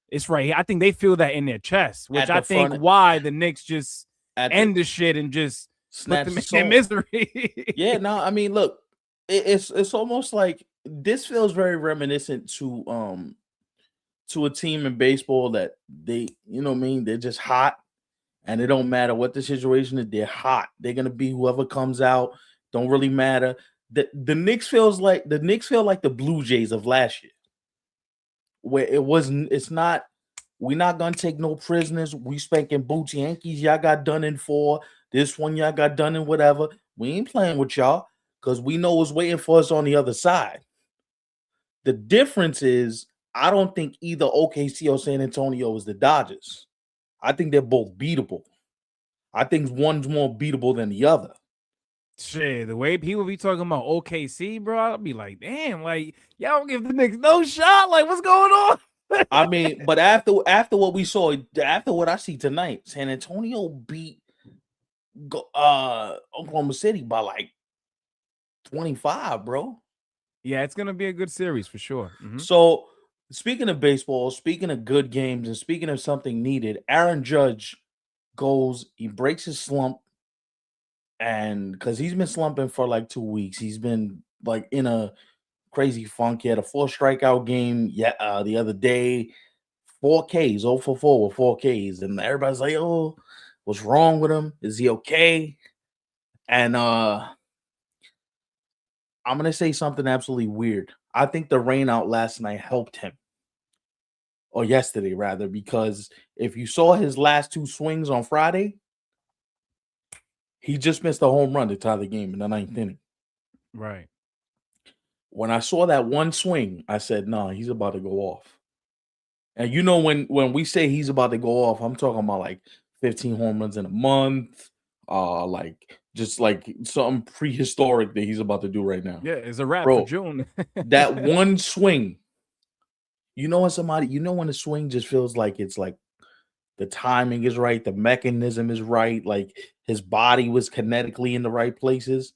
it's right here. I think they feel that in their chest, which I think why the Knicks just end the shit and just put them in misery. Yeah, no, I mean, look, it's almost like this feels very reminiscent to a team in baseball that they, they're just hot and it don't matter what the situation is, they're hot. They're gonna be whoever comes out, don't really matter. The Knicks feel like the Blue Jays of last year. Where we're not gonna take no prisoners. We spanking boots. Yankees, y'all got done in 4. This one, y'all got done in whatever. We ain't playing with y'all because we know what's waiting for us on the other side. The difference is, I don't think either OKC or San Antonio is the Dodgers. I think they're both beatable. I think one's more beatable than the other. Shit, the way people be talking about OKC, bro, I'll be like, damn, like y'all don't give the Knicks no shot. Like, what's going on? I mean, but after what we saw, after what I see tonight, San Antonio beat Oklahoma City by like 25, bro. Yeah, it's gonna be a good series for sure. Mm-hmm. So, speaking of baseball, speaking of good games, and speaking of something needed, Aaron Judge he breaks his slump, and because he's been slumping for like 2 weeks, he's been like in a crazy funk. He had a 4 strikeout game the other day, 4 Ks, 0 for 4 with 4 Ks, and everybody's like, "Oh, what's wrong with him? Is he okay?" And I'm gonna say something absolutely weird. I think the rain out last night helped him, or yesterday rather, because if you saw his last 2 swings on Friday, he just missed a home run to tie the game in the 9th inning. Right. When I saw that one swing, I said, "No, he's about to go off." And when we say he's about to go off, I'm talking about like 15 home runs in a month, like just like something prehistoric that he's about to do right now. Yeah, it's a wrap for June. That one swing, when the swing just feels like it's like The timing is right. The mechanism is right. Like his body was kinetically in the right places.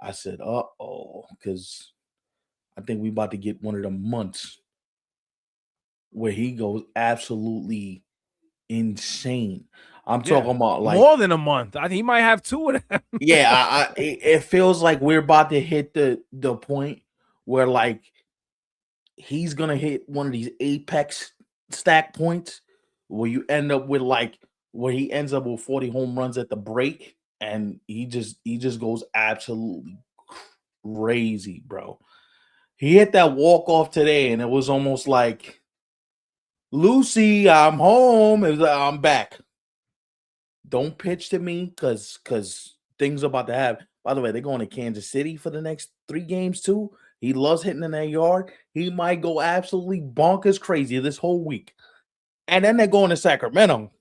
I said, "Uh-oh," because I think we about to get one of the months where he goes absolutely insane. I'm Yeah, talking about like, more than a month. I think he might have two of them. yeah, it feels like we're about to hit the point where like he's gonna hit one of these apex stack points where you end up with like where he ends up with 40 home runs at the break, and he just goes absolutely crazy, bro. He hit that walk off today, and it was almost like Lucy, I'm home. It was like, I'm back. Don't pitch to me because things about to happen. By the way, they're going to Kansas City for the next 3 games too. He loves hitting in that yard. He might go absolutely bonkers crazy this whole week. And then they're going to Sacramento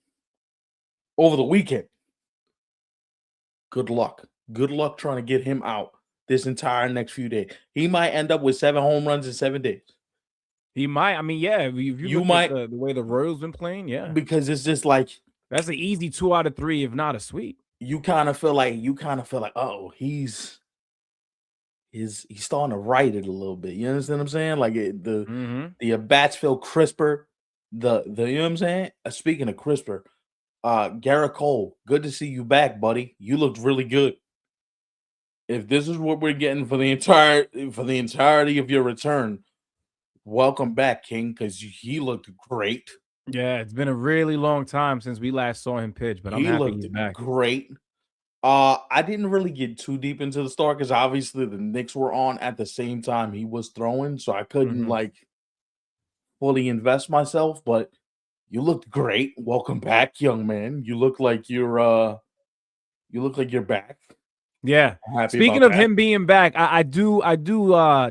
over the weekend. Good luck. Good luck trying to get him out this entire next few days. He might end up with 7 home runs in 7 days. He might. I mean, yeah. If you You look at might, the way the Royals been playing, yeah, because it's just like that's an easy 2 out of 3, if not a sweep. you kind of feel like, oh, he's starting to write it a little bit. You understand what I'm saying? Like the at bats feel crisper. The you know what I'm saying? Speaking of crisper, Garrett Cole, good to see you back, buddy. You looked really good. If this is what we're getting for the entirety of your return, welcome back, King, because he looked great. Yeah, it's been a really long time since we last saw him pitch, but I'm He happy looked he's back. great. I didn't really get too deep into the start because obviously the Knicks were on at the same time he was throwing, so I couldn't like fully invest myself. But you looked great. Welcome back, young man. You look like you're back. Yeah. I'm happy Speaking about of that. him being back, I do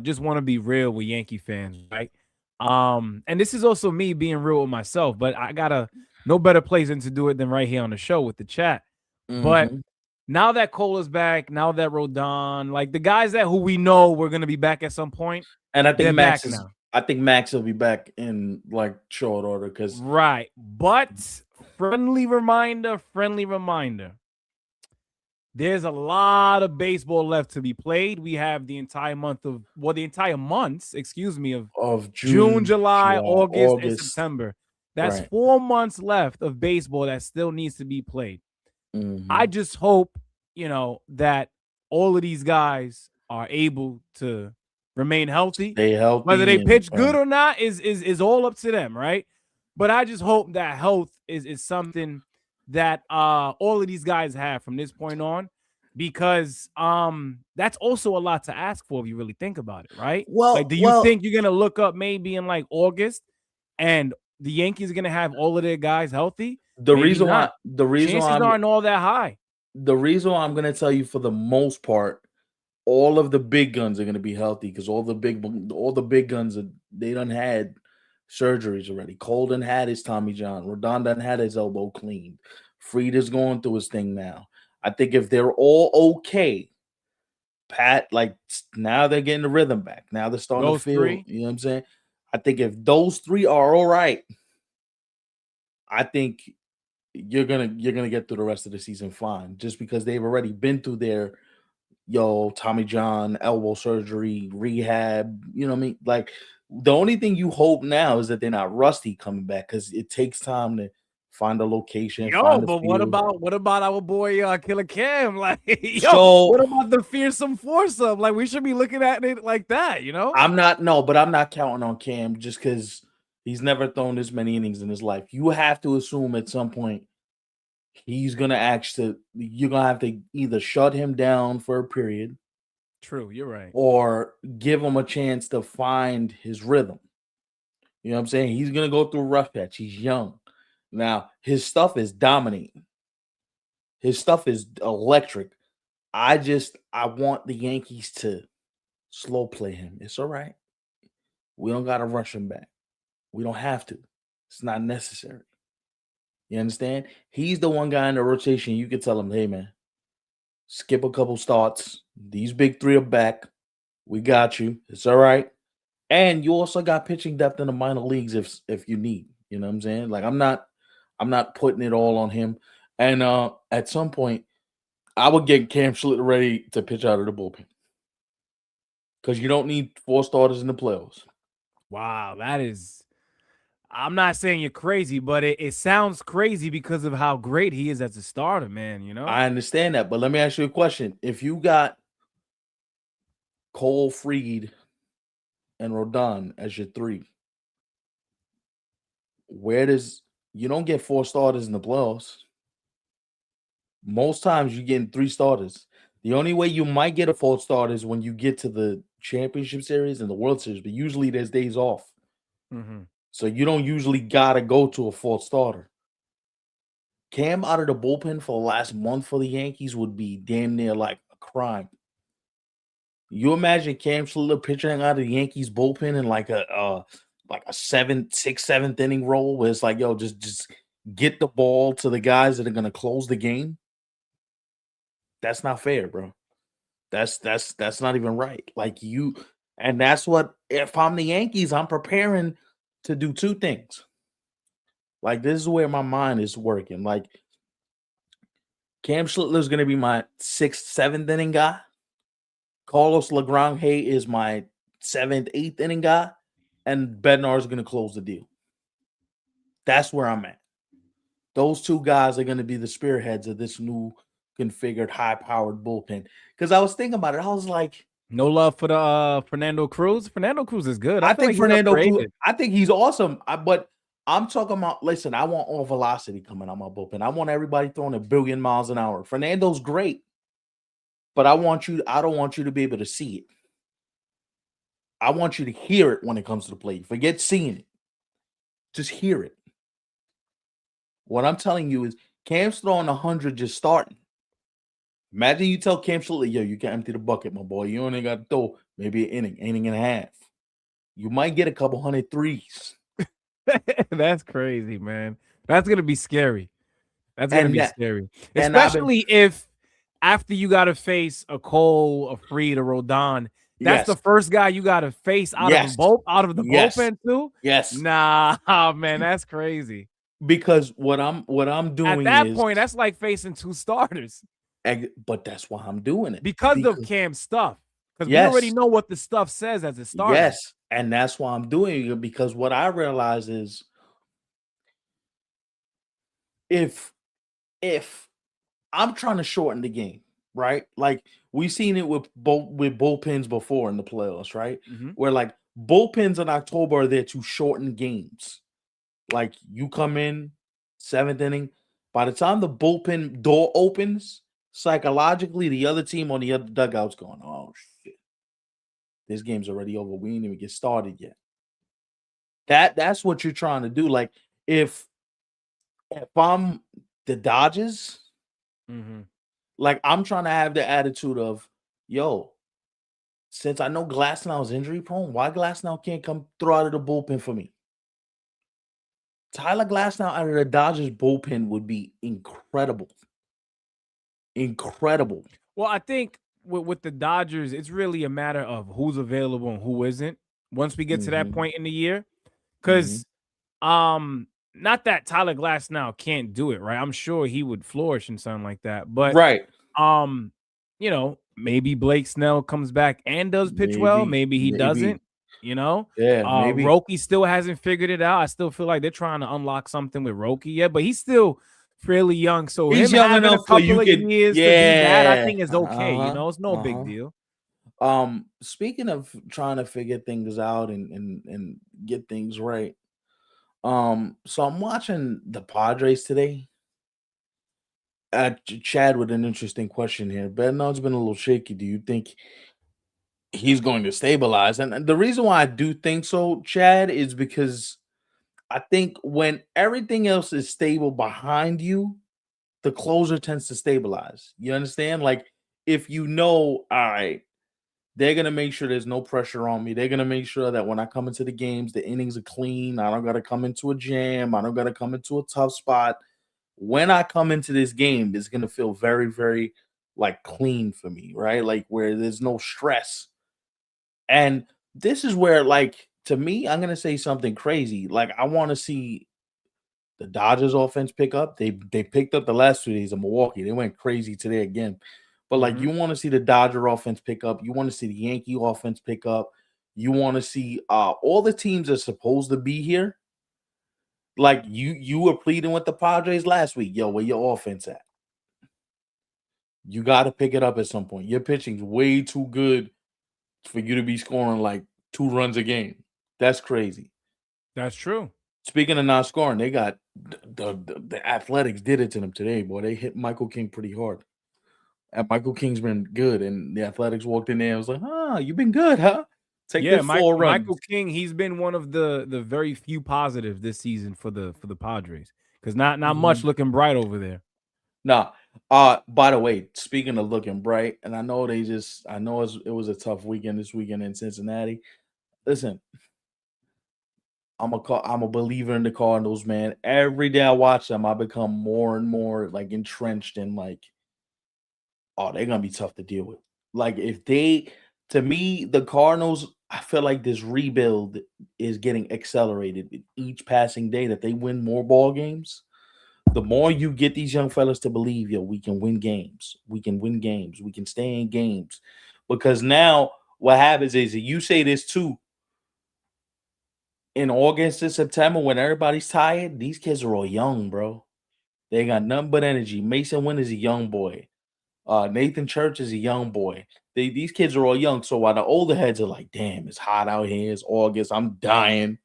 just want to be real with Yankee fans, right? And this is also me being real with myself, but I gotta no better place than to do it than right here on the show with the chat. But Mhm. now that Cole is back, now that Rodon, like the guys that who we know we're gonna be back at some point, And they're back now. I think Max will be back in like short order because Right. But friendly reminder. There's a lot of baseball left to be played. We have the entire months, excuse me, of of June, June, July, July, August, and August. September. That's Right. 4 months left of baseball that still needs to be played. I Mhm. just hope, that all of these guys are able to remain healthy. Stay Whether healthy they and pitch good or not is all up to them, right? But I just hope that health is something that all of these guys have from this point on, because that's also a lot to ask for if you really think about it, right? Like, well, do you well, think you're gonna look up maybe in like August and the Yankees are gonna have all of their guys healthy? the Maybe reason why not. the reason why Chances I'm aren't all that high. the reason why I'm gonna tell you for the most part, all of the big guns are gonna be healthy because all the big guns they done had surgeries already. Cole done had his Tommy John. Rodon done had his elbow cleaned. Fried is going through his thing now. I think if they're all okay, Pat, like now they're getting the rhythm back. Now they're starting to Those feel, three. you know what I'm saying? I think if those three are all right, I think you're gonna get through the rest of the season fine, just because they've already been through their Tommy John, elbow surgery, rehab. You know what I mean? Like the only thing you hope now is that they're not rusty coming back because it takes time to find a location, Yo, find the but what field. about our boy Killer Cam? Like, yo, So what about the fearsome foursome? Like, we should be looking at it like that, you know? I'm not counting on Cam just because he's never thrown this many innings in his life. You have to assume at some point you're gonna have to either shut him down for a period True, you're right. or give him a chance to find his rhythm. You know what I'm saying? He's gonna go through a rough patch. He's young. Now his stuff is dominating. His stuff is electric. I want the Yankees to slow play him. It's all right. We don't gotta rush him back. We don't have to. It's not necessary. You understand? He's the one guy in the rotation. You can tell him, hey man, skip a couple starts. These big three are back. We got you. It's all right. And you also got pitching depth in the minor leagues if you need. You know what I'm saying? Like I'm not putting it all on him. And at some point, I would get Cam Schlitter ready to pitch out of the bullpen because you don't need 4 starters in the playoffs. Wow, that is. I'm not saying you're crazy, but it sounds crazy because of how great he is as a starter, man. You know. I understand that, but let me ask you a question. If you got Cole, Freed, and Rodon as your 3, where does you don't get 4 starters in the playoffs? Most times you're getting 3 starters. The only way you might get a 4th starter is when you get to the championship series and the World Series, but usually there's days off. Mm-hmm. So you don't usually gotta go to a 4th starter. Cam out of the bullpen for the last month for the Yankees would be damn near like a crime. You imagine Cam Schlitter pitching out of the Yankees bullpen in like a 7th inning role where it's like, yo, just get the ball to the guys that are gonna close the game. That's not fair, bro. That's not even right. Like and that's what if I'm the Yankees, I'm preparing to do 2 things. Like this is where my mind is working. Like Cam Schlitter is gonna be my 6th, 7th inning guy. Carlos LeGrand is my 7th, 8th inning guy, and Bednar is going to close the deal. That's where I'm at. Those 2 guys are going to be the spearheads of this new configured high-powered bullpen. Because I was thinking about it, I was like, no love for the Fernando Cruz. Fernando Cruz is good. I feel think like he's Fernando Cruz, upgraded. I think he's awesome. But I'm talking about, listen, I want all velocity coming out my bullpen. I want everybody throwing 1 billion miles an hour. Fernando's great, but I don't want you to be able to see it. I want you to hear it when it comes to the plate. Forget seeing it. Just hear it. What I'm telling you is Cam's throwing 100 just starting. Imagine you tell Cam Schlitter, yo, you can empty the bucket, my boy. You only got to throw maybe an inning and a half. You might get a couple 100 threes. That's crazy, man. That's going to be scary. That's going to be scary. Especially if after you got to face a Cole, a Freed, a Rodon, that's the first guy you got to face out of the bullpen too? Yes. Nah, man, that's crazy. Because what I'm doing at that point, that's like facing 2 starters. But that's why I'm doing it. Because of Cam's stuff. Because we already know what the stuff says as a starter. Yes, and that's why I'm doing it, because what I realize is if I'm trying to shorten the game, right? Like we've seen it with bullpens before in the playoffs, right? Mm-hmm. Where like bullpens in October are there to shorten games. Like you come in 7th inning, by the time the bullpen door opens, psychologically the other team on the other dugout's going, oh shit, this game's already over. We didn't even get started yet. That's what you're trying to do. Like if I'm the Dodgers, like I'm trying to have the attitude of, yo, since I know Glasnow's injury prone, why Glasnow can't come throw out of the bullpen for me? Tyler Glasnow out of the Dodgers bullpen would be incredible. Incredible. Well, I think with the Dodgers, it's really a matter of who's available and who isn't once we get to that point in the year. Because not that Tyler Glasnow can't do it, right? I'm sure he would flourish in something like that. But you know, maybe Blake Snell comes back and does pitch well. Maybe he doesn't. You know, maybe Roki still hasn't figured it out. I still feel like they're trying to unlock something with Roki yet, but he's still fairly young. So he's him young having enough a couple of years to be that, I think is okay. You know, it's no big deal. Speaking of trying to figure things out and get things right, so I'm watching the Padres today. Chad with an interesting question here. Bednar's been a little shaky. Do you think he's going to stabilize? And the reason why I do think so, Chad, is because I think when everything else is stable behind you, the closer tends to stabilize. You understand? Like if you know, all right, they're going to make sure there's no pressure on me. They're going to make sure that when I come into the games, the innings are clean. I don't got to come into a jam. I don't got to come into a tough spot. When I come into this game, it's going to feel very, very like clean for me, right? Like where there's no stress. And this is where, like, to me, I'm going to say something crazy. Like I want to see The Dodgers offense pick up. They picked up the last 2 days of Milwaukee. They went crazy today again. But like Mhm. you want to see the Dodger offense pick up. You want to see the Yankee offense pick up. You want to see all the teams that are supposed to be here. Like you were pleading with the Padres last week. Yo, where your offense at? You got to pick it up at some point. Your pitching's way too good for you to be scoring like 2 runs a game. That's crazy. That's true. Speaking of not scoring, they got the Athletics did it to them today, boy. They hit Michael King pretty hard. And Michael King's been good, and the Athletics walked in there and was like, you've been good, huh? Take Yeah, this 4 Michael runs." King, he's been one of the very few positives this season for the Padres, because not much Mhm. looking bright over there. Nah. By the way, speaking of looking bright, and I know it was a tough weekend this weekend in Cincinnati. Listen, I'm a believer in the Cardinals, man. Every day I watch them, I become more and more like entrenched in like, oh, they're gonna be tough to deal with. Like if they to me, the Cardinals, I feel like this rebuild is getting accelerated with each passing day that they win more ball games. The more you get these young fellas to believe, yo, we can win games. We can win games. We can stay in games. Because now what happens is you say this too in August and September when everybody's tired, these kids are all young, bro. They got nothing but energy. Mason Wynn is a young boy. Nathan Church is a young boy. These kids are all young. So while the older heads are like, damn, it's hot out here. It's August. I'm dying.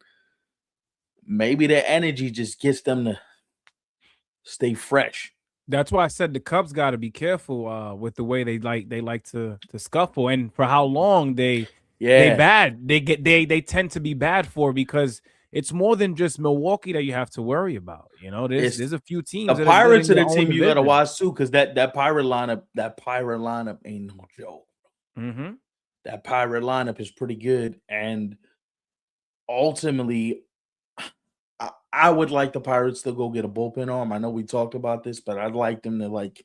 Maybe their energy just gets them to stay fresh. That's why I said the Cubs got to be careful with the way they like to scuffle, and for how long Yeah. they tend to be bad for, because it's more than just Milwaukee that you have to worry about. You know, It's there's a few the teams that are good Pirates in are your the own team you gotta division. watch too, because that pirate lineup ain't no joke. Mm-hmm. That pirate lineup is pretty good. And ultimately, I would like the Pirates to go get a bullpen arm. I know we talked about this, but I'd like them to like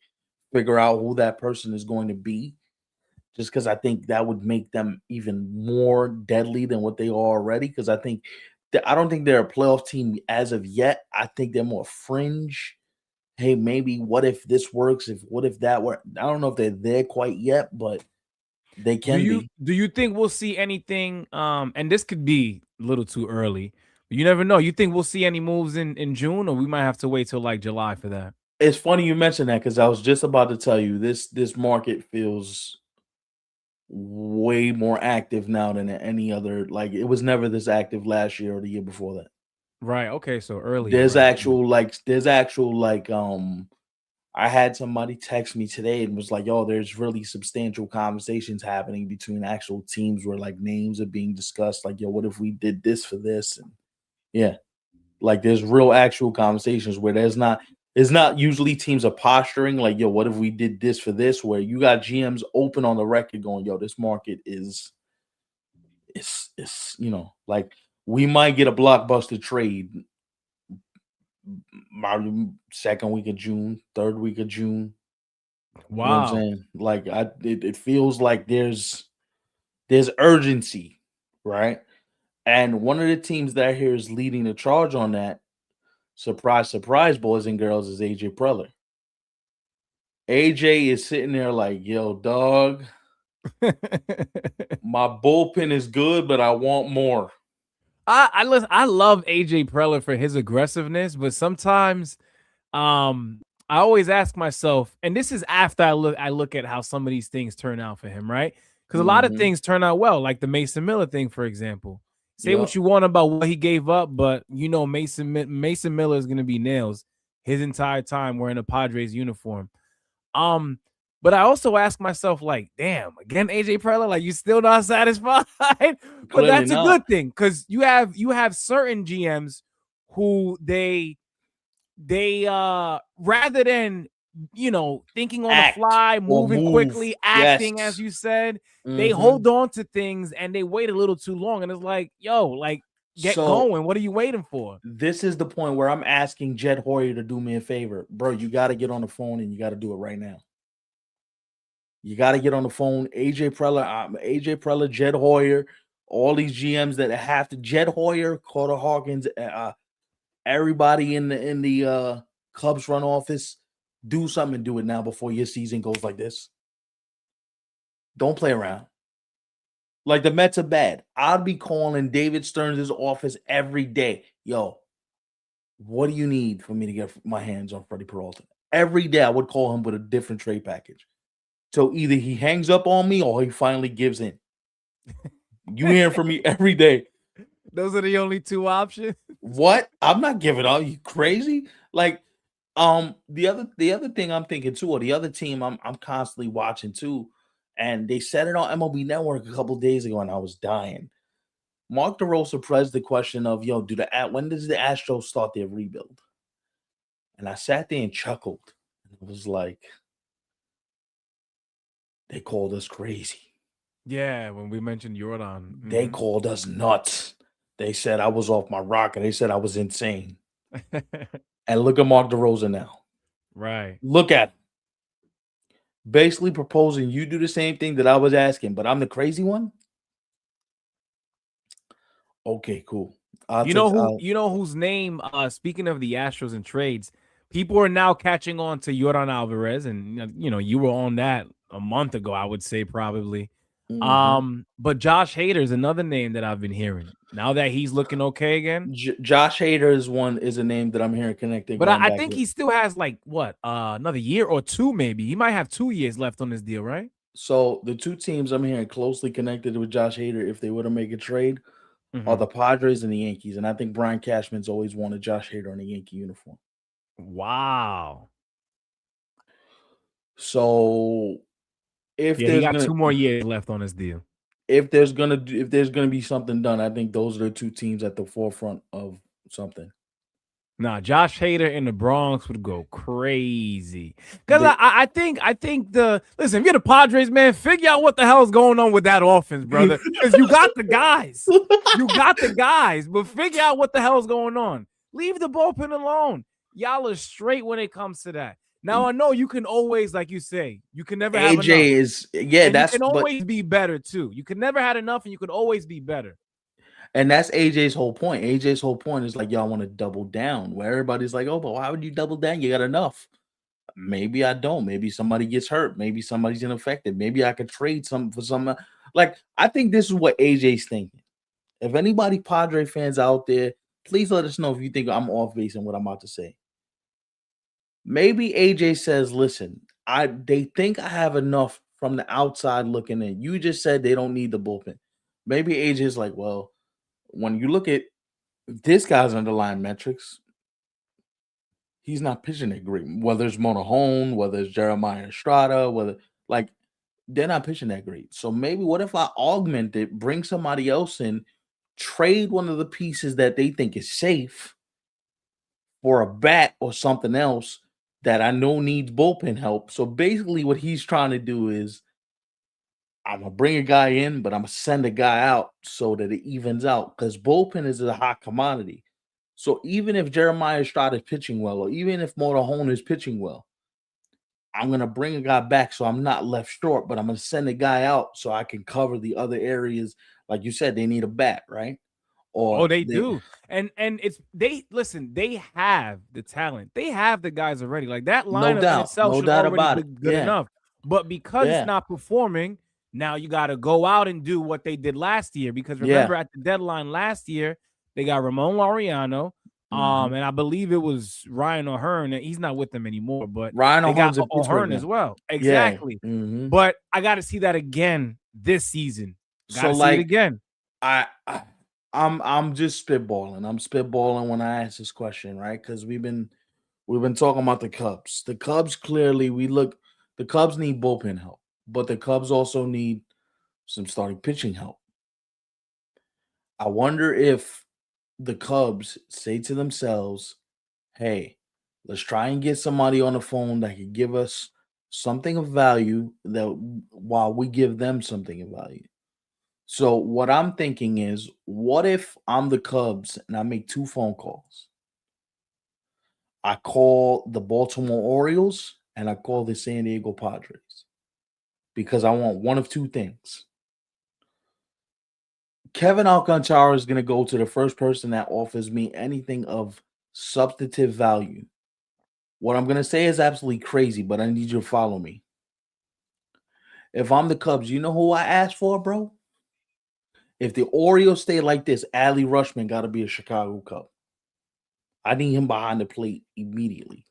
figure out who that person is going to be. Just because I think that would make them even more deadly than what they are already. Because I don't think they're a playoff team as of yet. I think they're more fringe. Hey, maybe what if this works? If what if that work? I don't know if they're there quite yet, but they can be. Do you think we'll see anything? And this could be a little too early, but you never know. You think we'll see any moves in June, or we might have to wait till like July for that? It's funny you mentioned that because I was just about to tell you this market feels way more active now than any other. Like it was never this active last year or the year before that. Right. Okay. So earlier, right? There's actual like I had somebody text me today and was like, "Yo, there's really substantial conversations happening between actual teams where like names are being discussed. Like, yo, what if we did this for this?" And yeah, like there's real actual conversations where it's not usually teams are posturing like, "Yo, what if we did this for this?" Where you got GMs open on the record going, "Yo, this market is like we might get a blockbuster trade my second week of June, third week of June." You know what I'm Wow. saying? Like it feels like there's urgency, right? And one of the teams that I hear is leading the charge on that, surprise, surprise, boys and girls, is AJ Preller. AJ is sitting there like, yo, dog, my bullpen is good, but I want more. I love AJ Preller for his aggressiveness, but sometimes I always ask myself, and this is after I look at how some of these things turn out for him, right? Because a lot of Hmm. things turn out well, like the Mason Miller thing, for example. Say what Yep. you want about what he gave up, but you know Mason Miller is going to be nails his entire time wearing a Padres uniform. Um, but I also ask myself, like, damn, again, AJ Preller, like you still not satisfied. But Clearly that's a not. good thing, because you have certain GMs who they rather than thinking on the Act fly, or moving move. quickly, acting as Yes. you said, they Hmm. hold on to things and they wait a little too long, and it's like, yo, like, get So going. What are you waiting for? this is the point where I'm asking Jed Hoyer to do me a favor. Bro, you got to get on the phone and you got to do it right now. You got to get on the phone. AJ Preller, Jed Hoyer, all these GMs that have to, Jed Hoyer, Carter Hawkins, Everybody in the Cubs front office, do something and do it now before your season goes like this. Don't play around. Like the Mets are bad. I'd be calling David Stearns' office every day. Yo, what do you need for me to get my hands on Freddie Peralta? Every day I would call him with a different trade package. So either he hangs up on me or he finally gives in. You hear from me every day. Those are the only two options. What? I'm not giving up. You crazy? Like, the other thing I'm thinking too, or the other team I'm constantly watching too, and they said it on MLB Network a couple days ago, and I was dying. Mark DeRosa pressed the question of, "Yo, when does the Astros start their rebuild?" And I sat there and chuckled. It was like, they called us crazy. Yeah, when we mentioned Jordan, They called us nuts. They said I was off my rocker. They said I was insane. And look at Mark DeRosa now. Right. Look at him. Basically proposing you do the same thing that I was asking, but I'm the crazy one. Okay, cool. You know whose name, speaking of the Astros and trades, people are now catching on to Yordan Alvarez, and you were on that a month ago, I would say probably. But Josh Hader is another name that I've been hearing. Now that he's looking okay again. Josh Hader is a name that I'm hearing connected. But I think he still has like what, another year or two, maybe. He might have 2 years left on this deal, right? So the two teams I'm hearing closely connected with Josh Hader, if they were to make a trade, are the Padres and the Yankees. And I think Brian Cashman's always wanted Josh Hader in a Yankee uniform. Wow. So if he got 2 more years left on his deal. If there's gonna be something done, I think those are the two teams at the forefront of something. Nah, Josh Hader in the Bronx would go crazy. Because I think listen, if you're the Padres, man, figure out what the hell's going on with that offense, brother. Because you got the guys. But figure out what the hell's going on. Leave the bullpen alone. Y'all are straight when it comes to that. Now I know you can always, like you say, you can never have enough. You can always be better too. You can never have enough, and you can always be better. And that's AJ's whole point. AJ's whole point is like, y'all want to double down, where everybody's like, oh, but why would you double down? You got enough. Maybe I don't. Maybe somebody gets hurt. Maybe somebody's unaffected. Maybe I could trade some for some. Like, I think this is what AJ's thinking. If anybody Padre fans out there, please let us know if you think I'm off base in what I'm about to say. Maybe AJ says, listen, they think I have enough from the outside looking in. You just said they don't need the bullpen. Maybe AJ's like, well, when you look at this guy's underlying metrics, he's not pitching that great. Whether it's Monahan, whether it's Jeremiah Estrada, they're not pitching that great. So maybe what if I augment it, bring somebody else in, trade one of the pieces that they think is safe for a bat or something else that I know needs bullpen help. So basically what he's trying to do is, I'm going to bring a guy in, but I'm going to send a guy out so that it evens out, because bullpen is a hot commodity. So even if Jeremiah Estrada is pitching well, or even if Monahan is pitching well, I'm going to bring a guy back so I'm not left short, but I'm going to send a guy out so I can cover the other areas. Like you said, they need a bat, right? They do. And they have the talent. They have the guys already. Like that lineup in itself should already be good enough. But because it's not performing, now you got to go out and do what they did last year. Because remember, at the deadline last year, they got Ramon Laureano. And I believe it was Ryan O'Hearn. He's not with them anymore, but Ryan got O'Hearn as well. Exactly. Yeah. Mm-hmm. But I got to see that again this season. Got to see it again. I'm just spitballing. I'm spitballing when I ask this question, right? Because we've been talking about the Cubs. The Cubs clearly the Cubs need bullpen help, but the Cubs also need some starting pitching help. I wonder if the Cubs say to themselves, hey, let's try and get somebody on the phone that can give us something of value while we give them something of value. So what I'm thinking is, what if I'm the Cubs and I make 2 phone calls? I call the Baltimore Orioles and I call the San Diego Padres, because I want one of 2 things. Kevin Alcantara is going to go to the first person that offers me anything of substantive value. What I'm going to say is absolutely crazy, but I need you to follow me. If I'm the Cubs, you know who I asked for, bro? If the Orioles stay like this, Adley Rushman got to be a Chicago Cub. I need him behind the plate immediately.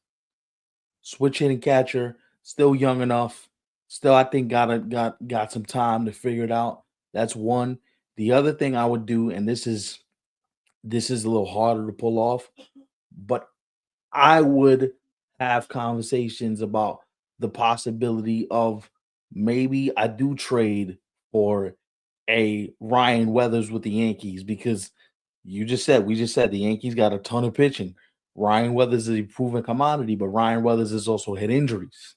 Switch hitting catcher, still young enough. Still, I think got some time to figure it out. That's one. The other thing I would do, and this is a little harder to pull off, but I would have conversations about the possibility of maybe I do trade for a Ryan Weathers with the Yankees because we just said the Yankees got a ton of pitching. Ryan Weathers is a proven commodity, but Ryan Weathers has also had injuries.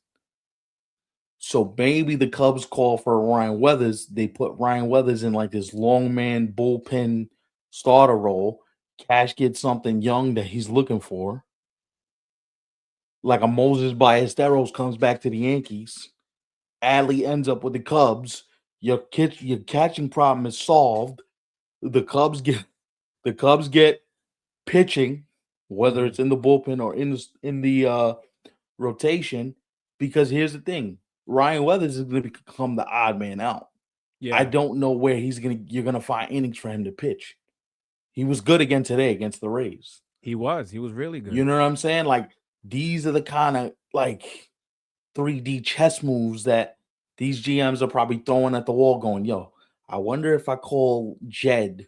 So maybe the Cubs call for Ryan Weathers. They put Ryan Weathers in like this long man bullpen starter role. Cash gets something young that he's looking for. Like a Moses Ballesteros comes back to the Yankees. Adley ends up with the Cubs. Your catching problem is solved. The Cubs get pitching, whether it's in the bullpen or in the rotation. Because here's the thing: Ryan Weathers is going to become the odd man out. Yeah. I don't know where you're gonna find innings for him to pitch. He was good again today against the Rays. He was really good. You know what I'm saying? Like these are the kind of like 3D chess moves that these GMs are probably throwing at the wall, going, "Yo, I wonder if I call Jed,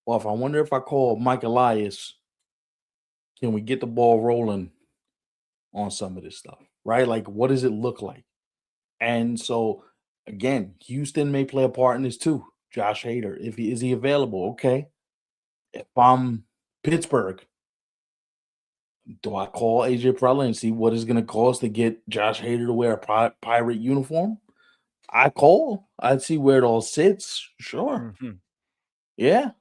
or if I wonder if I call Mike Elias, can we get the ball rolling on some of this stuff, right? Like, what does it look like?" And so, again, Houston may play a part in this too. Josh Hader, if he is available? Okay. If I'm Pittsburgh, do I call AJ Preller and see what it's going to cost to get Josh Hader to wear a pirate uniform? I call. I'd see where it all sits. Sure. Mhm. Yeah.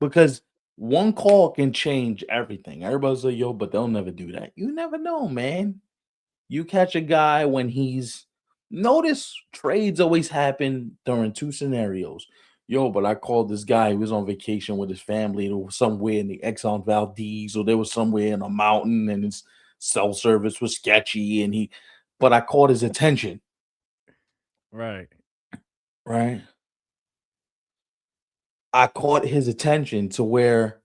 Because one call can change everything. Everybody's like, yo, but they'll never do that. You never know, man. You catch a guy when he's notice trades always happen during two scenarios. Yo, but I called this guy. He was on vacation with his family. It was somewhere in the Exxon Valdez, or there was somewhere in a mountain, and his cell service was sketchy. But I caught his attention. Right. Right. I caught his attention to where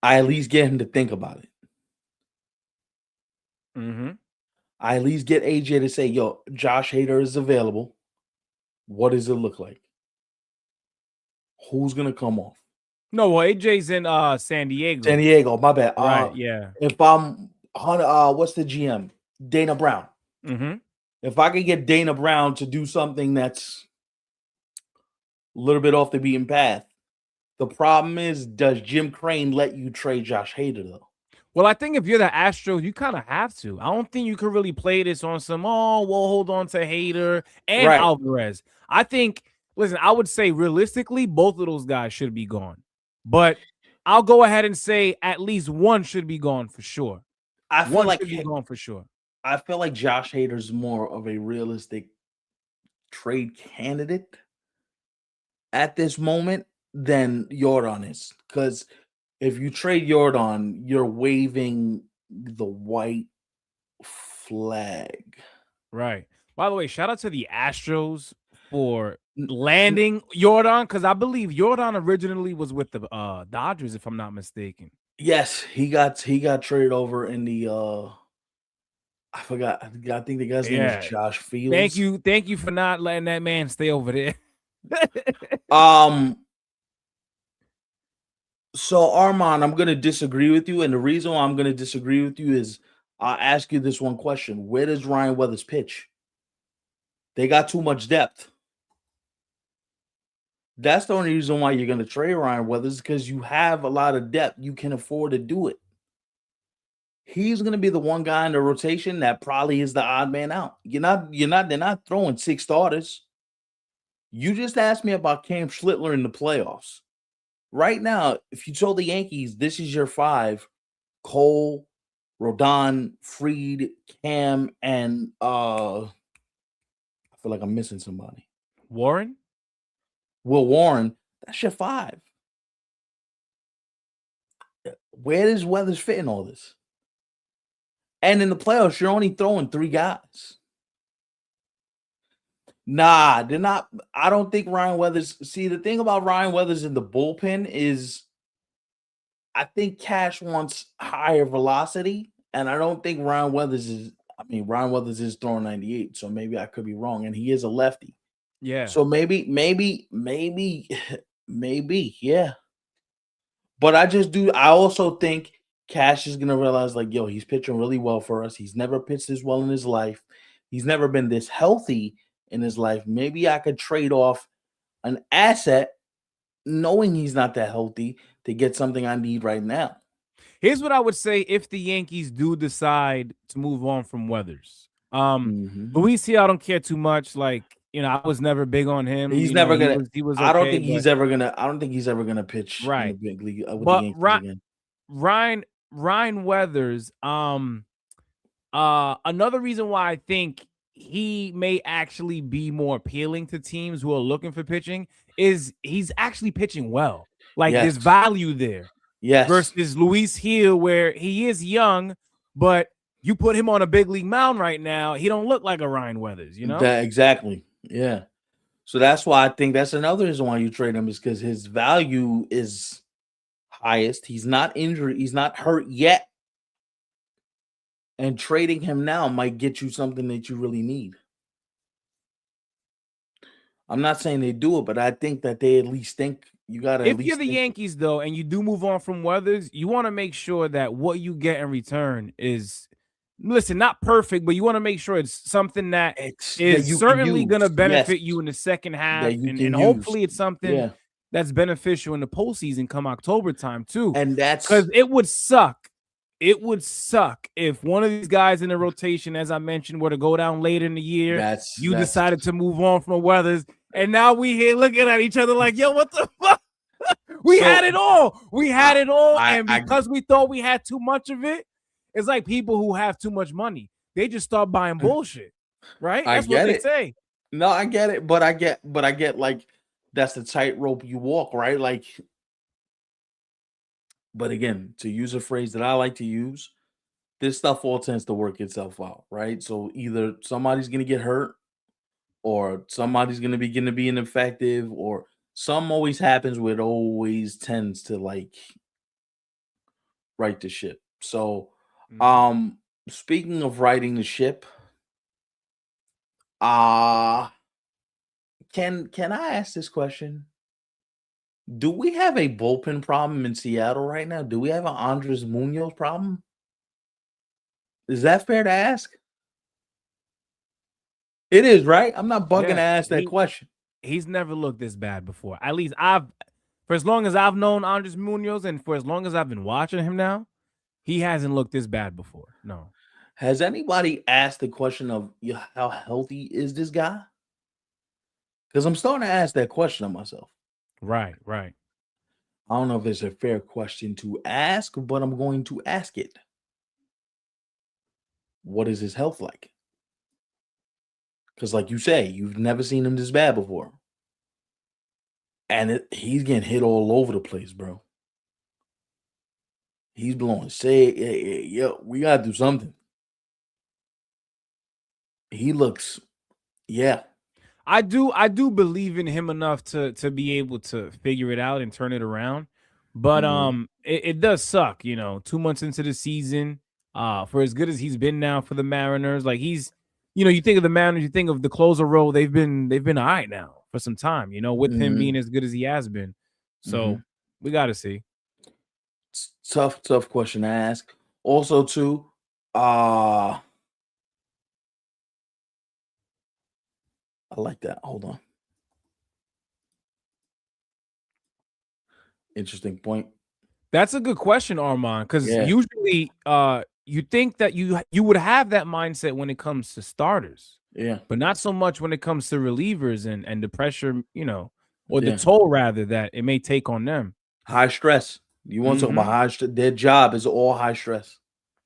I at least get him to think about it. Mm-hmm. I at least get AJ to say, yo, Josh Hader is available. What does it look like? Who's gonna come off? No, well, AJ's in San Diego. San Diego, my bad. Right, yeah. If I'm what's the GM? Dana Brown. Mm-hmm. If I could get Dana Brown to do something that's a little bit off the beaten path, the problem is, does Jim Crane let you trade Josh Hader though? Well, I think if you're the Astros, you kind of have to. I don't think you could really play this on some, we'll hold on to Hader and Right. Alvarez. I think, listen, I would say realistically, both of those guys should be gone. But I'll go ahead and say at least one should be gone for sure. I feel One like should be gone for sure. I feel like Josh Hader's more of a realistic trade candidate at this moment than Jordan is. Because if you trade Jordan, you're waving the white flag. Right. By the way, shout out to the Astros for landing Jordan, because I believe Jordan originally was with the Dodgers, if I'm not mistaken. Yes, he got traded over in the I forgot. I think the guy's name is Josh Fields. Thank you for not letting that man stay over there. So Armand, I'm gonna disagree with you, and the reason why I'm gonna disagree with you is I'll ask you this one question: where does Ryan Weathers pitch? They got too much depth. That's the only reason why you're gonna trade Ryan Weathers, because you have a lot of depth. You can afford to do it. He's gonna be the one guy in the rotation that probably is the odd man out. They're not throwing 6 starters. You just asked me about Cam Schlittler in the playoffs. Right now, if you told the Yankees this is your 5, Cole, Rodon, Fried, Cam, and I feel like I'm missing somebody. Warren? Will Warren, that's your 5. Where does Weathers fit in all this? And in the playoffs, you're only throwing 3 guys. Nah, they're not. I don't think Ryan Weathers. See, the thing about Ryan Weathers in the bullpen is I think Cash wants higher velocity, and I don't think Ryan Weathers is. I mean, Ryan Weathers is throwing 98, so maybe I could be wrong, and he is a lefty. Yeah. So maybe, yeah. But I just do. I also think Cash is gonna realize, like, yo, he's pitching really well for us. He's never pitched this well in his life. He's never been this healthy in his life. Maybe I could trade off an asset, knowing he's not that healthy, to get something I need right now. Here's what I would say if the Yankees do decide to move on from Weathers. Mhm. Luis here, I don't care too much. Like, I was never big on him. He's never gonna. He was I don't okay, think he's ever gonna. I don't think he's ever gonna pitch in the right. big league with the But Yankees again. Ryan Weathers, another reason why I think he may actually be more appealing to teams who are looking for pitching is he's actually pitching well. Like, there's Yes. value there. Yes. Versus Luis Hill, where he is young, but you put him on a big league mound right now, he don't look like a Ryan Weathers, Exactly. Yeah. So that's why I think that's another reason why you trade him, is because his value is highest. He's not injured. He's not hurt yet. And trading him now might get you something that you really need. I'm not saying they do it, but I think that they at least think you got to. If you're the Yankees, though, and you do move on from Weathers, you want to make sure that what you get in return is, listen, not perfect, but you want to make sure it's something that is certainly going to benefit you in the second half, and hopefully it's something that's beneficial in the postseason come October time too. And that's because it would suck. It would suck if one of these guys in the rotation, as I mentioned, were to go down later in the year. You decided to move on from Weathers, and now we here looking at each other like, yo, what the fuck? We had it all. We had it all. And because we thought we had too much of it, it's like people who have too much money. They just start buying bullshit. Right? That's what they say. No, I get it. But I get like that's the tightrope you walk, right? Like, but again, to use a phrase that I like to use, this stuff all tends to work itself out, right? So either somebody's gonna get hurt, or somebody's gonna be ineffective, or something always happens where it always tends to like right the ship. So speaking of righting the ship, can I ask this question? Do we have a bullpen problem in Seattle right now? Do we have an Andres Munoz problem? Is that fair to ask? It is, right? I'm not bugging to ask that question. He's never looked this bad before. At least for as long as I've known Andres Munoz, and for as long as I've been watching him now, he hasn't looked this bad before. No. Has anybody asked the question of how healthy is this guy? Because I'm starting to ask that question of myself. Right. I don't know if it's a fair question to ask, but I'm going to ask it. What is his health like? Because like you say, you've never seen him this bad before. And he's getting hit all over the place, bro. He's blowing. Yo, we got to do something. He looks, I do believe in him enough to be able to figure it out and turn it around. But it does suck, 2 months into the season, for as good as he's been now for the Mariners. Like, he's, you think of the Mariners, you think of the closer role, they've been all right now for some time, with him being as good as he has been. So we got to see. Tough question to ask. Also, too, I like that. Hold on. Interesting point. That's a good question, Armand, because usually you think that you would have that mindset when it comes to starters. Yeah. But not so much when it comes to relievers and the pressure, or the toll, rather, that it may take on them. High stress. You want to talk about high stress? Their job is all high stress.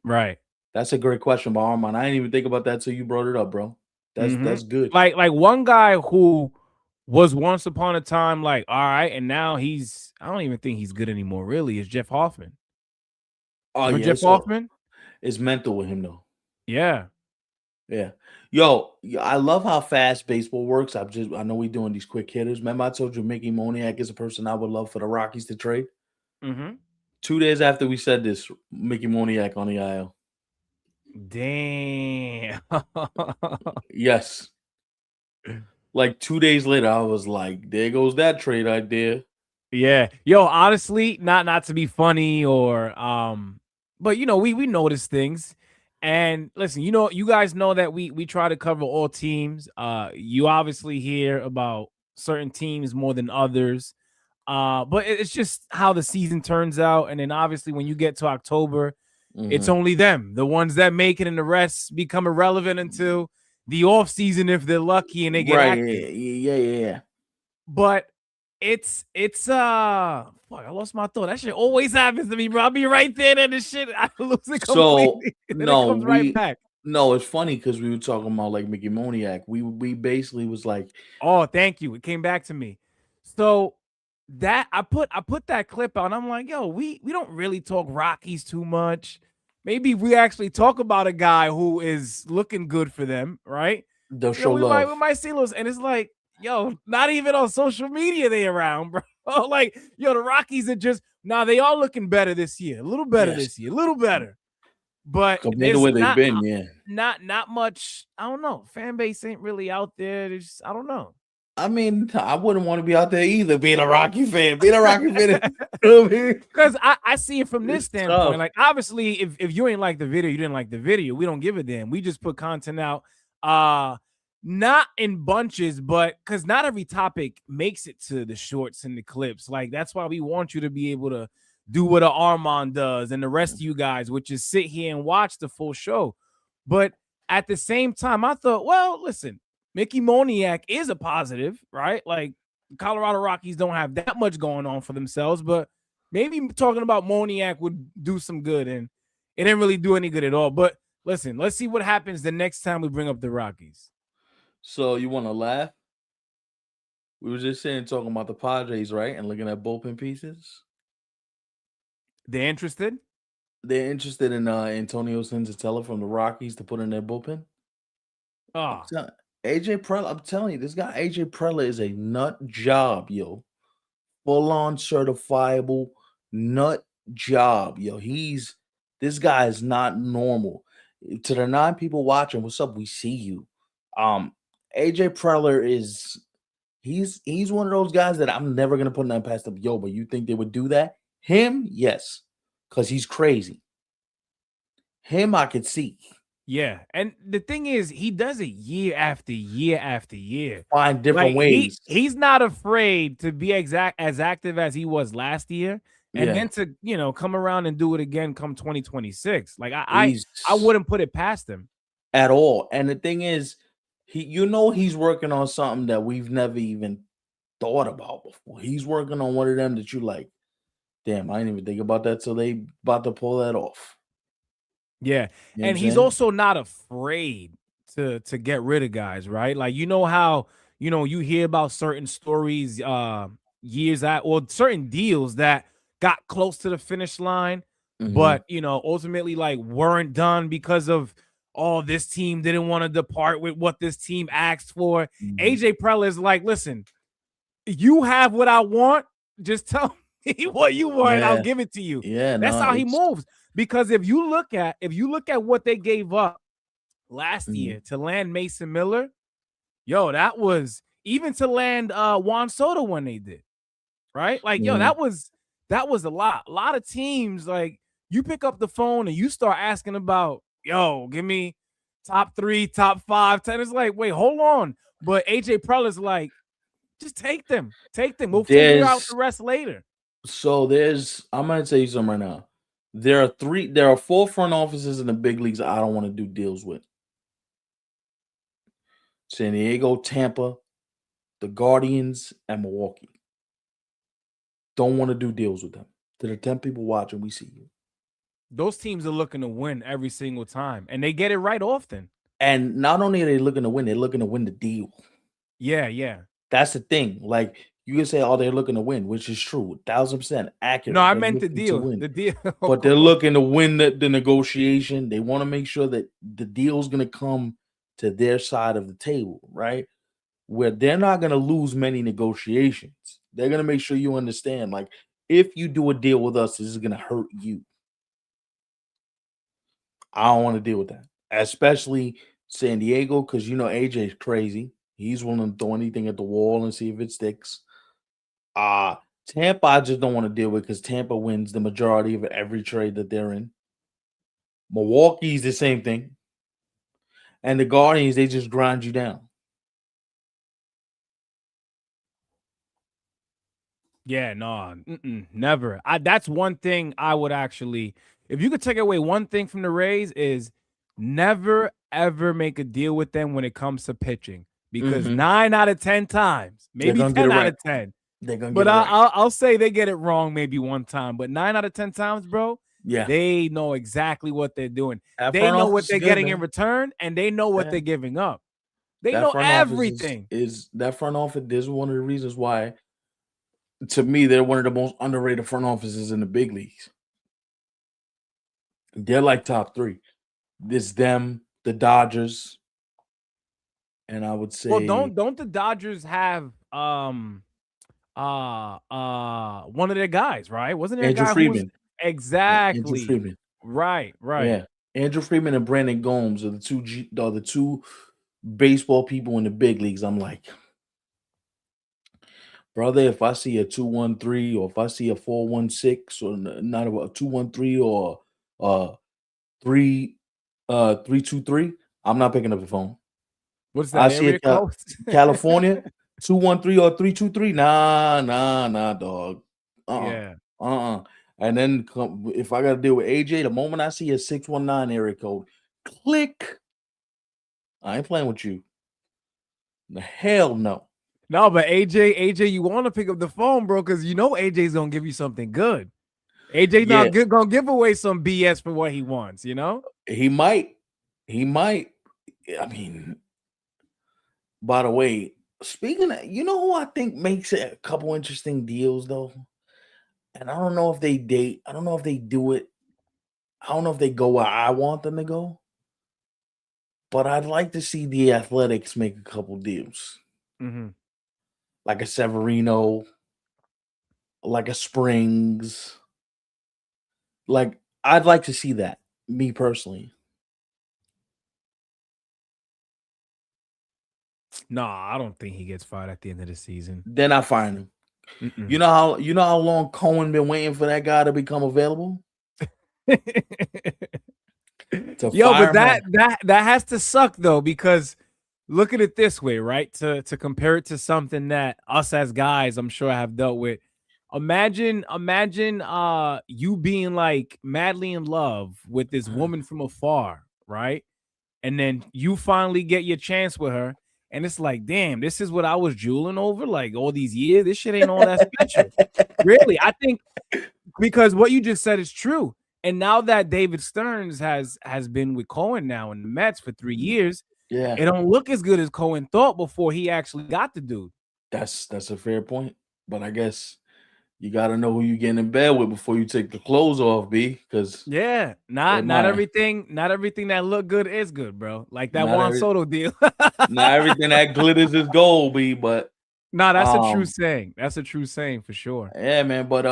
Right. That's a great question by Armand. I didn't even think about that till you brought it up, bro. That's good. Like one guy who was once upon a time like, all right, and now I don't even think he's good anymore, really, is Jeff Hoffman. Oh For yeah, Jeff it's all Hoffman? it's mental with him though. Yeah. Yeah. Yo, I love how fast baseball works. I know we're doing these quick hitters. Remember, I told you Mickey Moniak is a person I would love for the Rockies to trade. Mm-hmm. 2 days after we said this, Mickey Moniak on the IL. Damn. Yes. Like 2 days later, I was like, there goes that trade idea. Yeah. Yo, honestly, not to be funny or but we notice things. And listen, you guys know that we try to cover all teams. You obviously hear about certain teams more than others. But it's just how the season turns out. And then obviously when you get to October, it's Mhm. only them, the ones that make it, and the rest become irrelevant until the off season if they're lucky and they get Right. active. Yeah. But it's fuck, I lost my thought. That shit always happens to me, bro. I'll be right there and the shit I lose it So completely. And then it no, comes right back. no, it's funny because we were talking about like Mickey Moniak. We basically was like, Oh, thank you. It came back to me. So that I put that clip out and I'm like, yo, we don't really talk Rockies too much. Maybe we actually talk about a guy who is looking good for them, right? they'll You know, show we love. might see those, and it's like, yo, not even on social media they around, bro. Like, yo, the Rockies are just now they are looking better this year, a little better Yes. this year, a little better. But Compared to there's where they've been, yeah. not much. I don't know. Fan base ain't really out there. There's I don't know. I mean, I wouldn't want to be out there either being a Rocky fan. Being a Rocky fan, you know what I mean? Because I see it from this It's standpoint. tough. Like, obviously, if you ain't like the video, you didn't like the video. We don't give a damn. We just put content out. Not in bunches, but because not every topic makes it to the shorts and the clips. Like, that's why we want you to be able to do what a Armand does and the rest of you guys, which is sit here and watch the full show. But at the same time, I thought, well, listen, Mickey Moniak is a positive, right? Like, Colorado Rockies don't have that much going on for themselves, but maybe talking about Moniak would do some good, and it didn't really do any good at all. But listen, let's see what happens the next time we bring up the Rockies. So you want to laugh? We were just saying talking about the Padres, right? And looking at bullpen pieces. They're interested? They're interested in Antonio Senzatella from the Rockies to put in their bullpen. I'm Oh, telling AJ Preller, I'm telling you, this guy AJ Preller is a nut job, yo. Full on certifiable nut job, yo. This guy is not normal. To the 9 people watching, what's up? We see you. AJ Preller is he's one of those guys that I'm never gonna put nothing past him. Yo, but you think they would do that? Him, yes, because he's crazy. Him, I could see. yeah. And the thing is, he does it year after year after year. Find different Like ways. he's not afraid to be as active as he was last year, and Yeah, then to come around and do it again come 2026. Like he's I wouldn't put it past him. at all. And the thing is, he's working on something that we've never even thought about before. He's working on one of them that you like, damn, I didn't even think about that till they about to pull that off. Yeah. You know what I'm And he's saying? also not afraid to get rid of guys, right? Like how, you hear about certain stories years out or certain deals that got close to the finish line, Mhm, but ultimately like weren't done because of this team didn't want to depart with what this team asked for. mhm. AJ Preller is like, listen, you have what I want. Just tell me what you want, and I'll Yeah, give it to you. yeah, That's no, how he it's moves. Because if you look at what they gave up last mhm, year to land Mason Miller, yo, that was even to land Juan Soto when they did, right? Like, yo, mhm, that was a lot. A lot of teams, like, you pick up the phone and you start asking about, yo, give me top 3, top 5, 10. It's like, wait, hold on. But AJ Preller's like, just take them. Take them. We'll figure out there's the rest later. I'm gonna tell you something right now. There are 4 front offices in the big leagues I don't want to do deals with. San Diego, Tampa, the Guardians, and Milwaukee. Don't want to do deals with them. To the 10 people watching, we see you. Those teams are looking to win every single time, and they get it right often. And not only are they looking to win, they're looking to win the deal. Yeah, yeah. That's the thing. Like you can say, "Oh, they're looking to win," which is true, 1000% No, accurate. I They're meant the looking to deal. win, The deal. but they're looking to win the negotiation. They want to make sure that the deal's going to come to their side of the table, right? Where they're not going to lose many negotiations. They're going to make sure you understand, like, if you do a deal with us, this is going to hurt you. I don't want to deal with that, especially San Diego, because AJ's crazy. He's willing to throw anything at the wall and see if it sticks. Uh Tampa, I just don't want to deal with because Tampa wins the majority of every trade that they're in. Milwaukee's the same thing. And the Guardians, they just grind you down. Yeah, no, never. That's one thing I would actually, if you could take away one thing from the Rays, is never ever make a deal with them when it comes to pitching, because 9 out of 10 times, They're maybe gonna get 10 it out right. of 10, They're gonna but get it right. I'll say they get it wrong maybe one time, but 9 out of 10 times, bro, Yeah. they know exactly what they're doing. That They front know office what is they're good, getting in man. return, and they know what Yeah. they're giving up. They That know front office everything. is that front office. This is one of the reasons why, to me, they're one of the most underrated front offices in the big leagues. They're like top 3. It's them, the Dodgers, and I would Well, say don't the Dodgers have one of their guys, right? Wasn't there a Andrew guy who was Friedman. Andrew exactly Friedman. right? Yeah. Andrew Friedman and Brandon Gomes are the two baseball people in the big leagues. I'm like, brother, if I see a 2-1-3 or if I see a 4-1-6 or not a 2-1-3 or 3 3-2-3, I'm not picking up the phone. What's I that see area a code? California 2-1-3 or 3-2-3. Nah, dog. Uh-uh. Yeah. Uh-uh. And then if I got to deal with AJ, the moment I see a 619 area code, click. I ain't playing with you. The hell no. No, but AJ, you want to pick up the phone, bro, because you know AJ's gonna give you something good. AJ Yeah, not good, gonna give away some BS for what he wants, you know? he might. He might. I mean, by the way, speaking of, who I think makes it a couple interesting deals though? And I don't know if they date. I don't know if they do it. I don't know if they go where I want them to go. But I'd like to see the Athletics make a couple deals. Mm-hmm. Like a Severino, like a Springs. Like, I'd like to see that, me personally. No, I don't think he gets fired at the end of the season. Then I find him. Mm-mm. You know how long Cohen been waiting for that guy to become available? To Yo, fire but him on. that has to suck though, because look at it this way, right? To compare it to something that us as guys, I'm sure, have dealt with. Imagine you being like madly in love with this woman from afar, right? And then you finally get your chance with her, and it's like, damn, this is what I was drooling over like all these years. This shit ain't all that special. Really, I think, because what you just said is true. And now that David Stearns has been with Cohen now in the Mets for 3 years, Yeah, it don't look as good as Cohen thought before he actually got the dude. that's a fair point. But I guess you got to know who you getting in bed with before you take the clothes off, B. Because Yeah, it not might everything that look good is good, bro. Like that not Juan every Soto deal. not everything that glitters is gold, B. But No, that's a true um, saying. That's a true saying for sure. yeah, man. But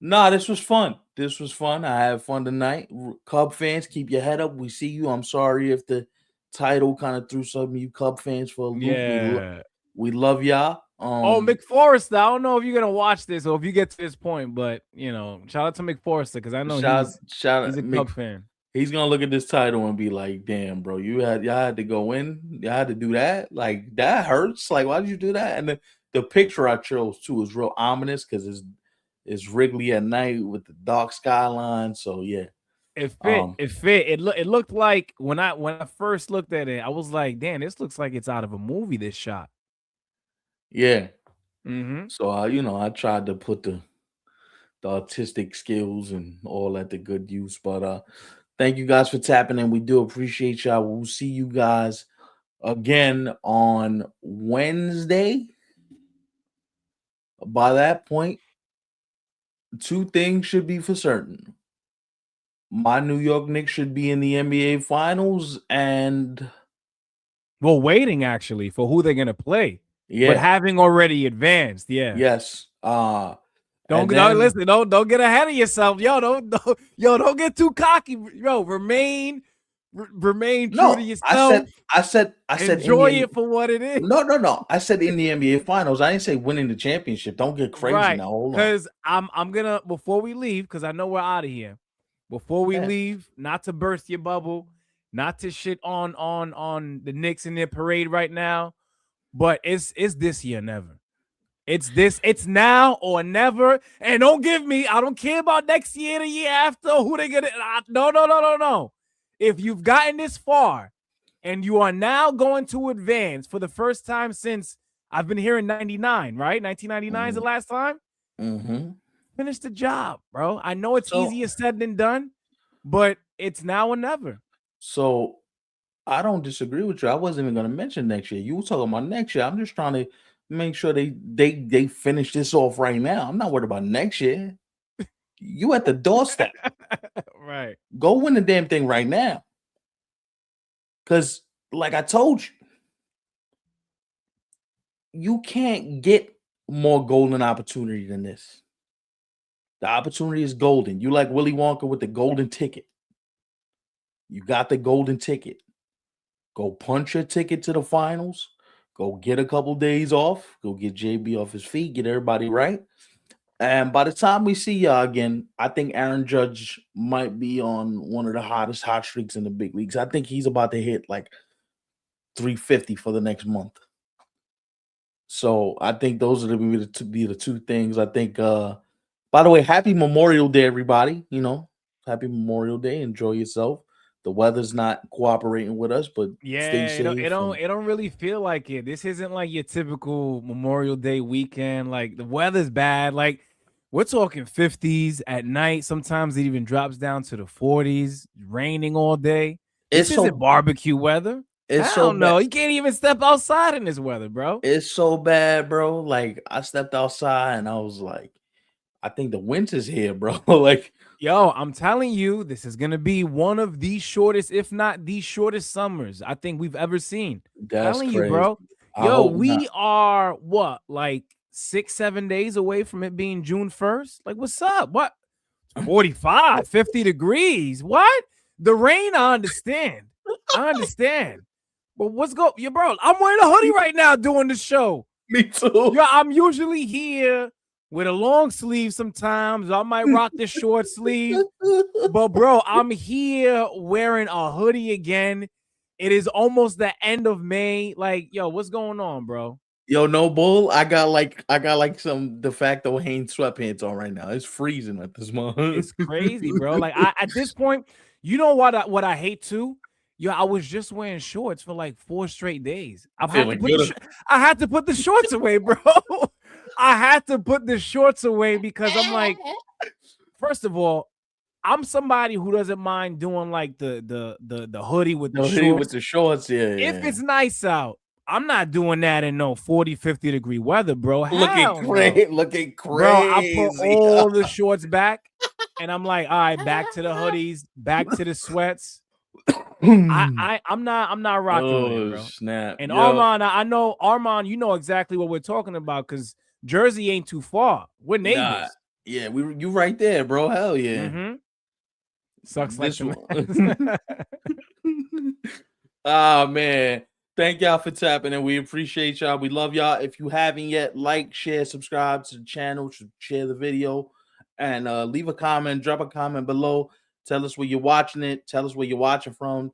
nah, this was fun. This was fun. I had fun tonight. Cub fans, keep your head up. We see you. I'm sorry if the title kind of threw some of you Cub fans for a loop. Yeah. We love y'all. Oh, McForrest, I don't know if you're gonna watch this or if you get to this point, but shout out to McForrest because I know shout he's out a Mick. Cub fan. He's gonna look at this title and be like, "Damn, bro, y'all had to go in, y'all had to do that. Like that hurts. Like, why did you do that?" And the picture I chose too is real ominous because it's Wrigley at night with the dark skyline. So yeah, It fit. um, It fit. It looked like when I first looked at it, I was like, damn, this looks like it's out of a movie, this shot. yeah. Mm-hmm. So I tried to put the artistic skills and all at the good use. But thank you guys for tapping in. We do appreciate y'all. We'll see you guys again on Wednesday. By that point, two things should be for certain. My New York Knicks should be in the NBA Finals, and Well, waiting actually for who they're gonna play, but yeah, having already advanced. Yeah. yes. Don't And no, then listen. Don't get ahead of yourself, yo. Don't get too cocky, yo. Remain true to no, yourself. I said Enjoy it for what it is. no. I said in the NBA Finals. I didn't say winning the championship. Don't get crazy Right. now. Hold on. Because I'm gonna before we leave, because I know we're out of here. Before we Yeah. leave, not to burst your bubble, not to shit on the Knicks in their parade right now, but it's this year never. It's now or never. And don't give me, I don't care about next year, the year after, who they gonna no. If you've gotten this far and you are now going to advance for the first time since I've been hearing 99, right? 1999 is the last time. Mm-hmm. Finish the job, bro. I know it's So easier said than done, but it's now or never. so I don't disagree with you. I wasn't even gonna mention next year. You were talking about next year. I'm just trying to make sure they finish this off right now. I'm not worried about next year. You at the doorstep. Right. Go win the damn thing right now. Cause like I told you, you can't get more golden opportunity than this. The opportunity is golden. You like Willy Wonka with the golden ticket. You got the golden ticket. Go punch your ticket to the finals. Go get a couple days off. Go get JB off his feet. Get everybody right. And by the time we see y'all again, I think Aaron Judge might be on one of the hottest hot streaks in the big leagues. I think he's about to hit like 350 for the next month. So I think those are the two things. I think by the way, happy Memorial Day, everybody. Happy Memorial Day. Enjoy yourself. The weather's not cooperating with us, but stay Yeah, safe. And it don't really feel like it. This isn't like your typical Memorial Day weekend. Like the weather's bad. Like we're talking 50s at night. Sometimes it even drops down to the 40s, raining all day. This it's isn't so barbecue weather. it's so Hell bad. no. You can't even step outside in this weather, bro. It's so bad, bro. Like I stepped outside and I was like, I think the winter's here, bro. Like Yo, I'm telling you, this is gonna be one of the shortest, if not the shortest summers I think we've ever seen. that's Telling you, crazy. bro. I Yo, hope not. we are what, like 6, 7 days away from it being June 1st? Like, what's up? What? 45, 50 degrees. What? The rain, I understand. I understand. But yo, bro, I'm wearing a hoodie right now doing the show. Me too. Yeah, I'm usually here with a long sleeve sometimes. I might rock the short sleeve. But bro, I'm here wearing a hoodie again. It is almost the end of May. Like, yo, what's going on, bro? Yo, no bull. I got like some de facto Hanes sweatpants on right now. It's freezing at this moment. It's crazy, bro. Like, I at this point, you know what I hate too? Yo, I was just wearing shorts for like 4 straight days. Feeling good. I had to put the shorts away, bro. I had to put the shorts away because I'm like, first of all, I'm somebody who doesn't mind doing like the hoodie with the No hoodie with shorts. the shorts. Yeah, If yeah. it's nice out, I'm not doing that in no 40, 50 degree weather, bro. Looking Hell no. crazy. Looking Bro, I put crazy. all the shorts back and I'm like, all right, back to the hoodies, back to the sweats. I'm not rocking with it, Oh bro. snap. And Yo, Armand, I know Armand, you know exactly what we're talking about because Jersey ain't too far. We're nah. neighbors. Yeah, you right there, bro. Hell yeah. Mm-hmm. Sucks like This the one. Ah man. Thank y'all for tapping and we appreciate y'all. We love y'all. If you haven't yet, like, share, subscribe to the channel, share the video, and leave a comment, drop a comment below. Tell us where you're watching it, tell us where you're watching from,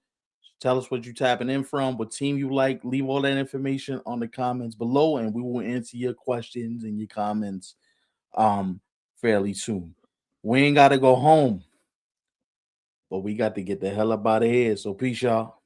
tell us what you're tapping in from, what team you like. Leave all that information on the comments below, and we will answer your questions and your comments fairly soon. We ain't gotta go home, but we got to get the hell up out of here. So peace, y'all.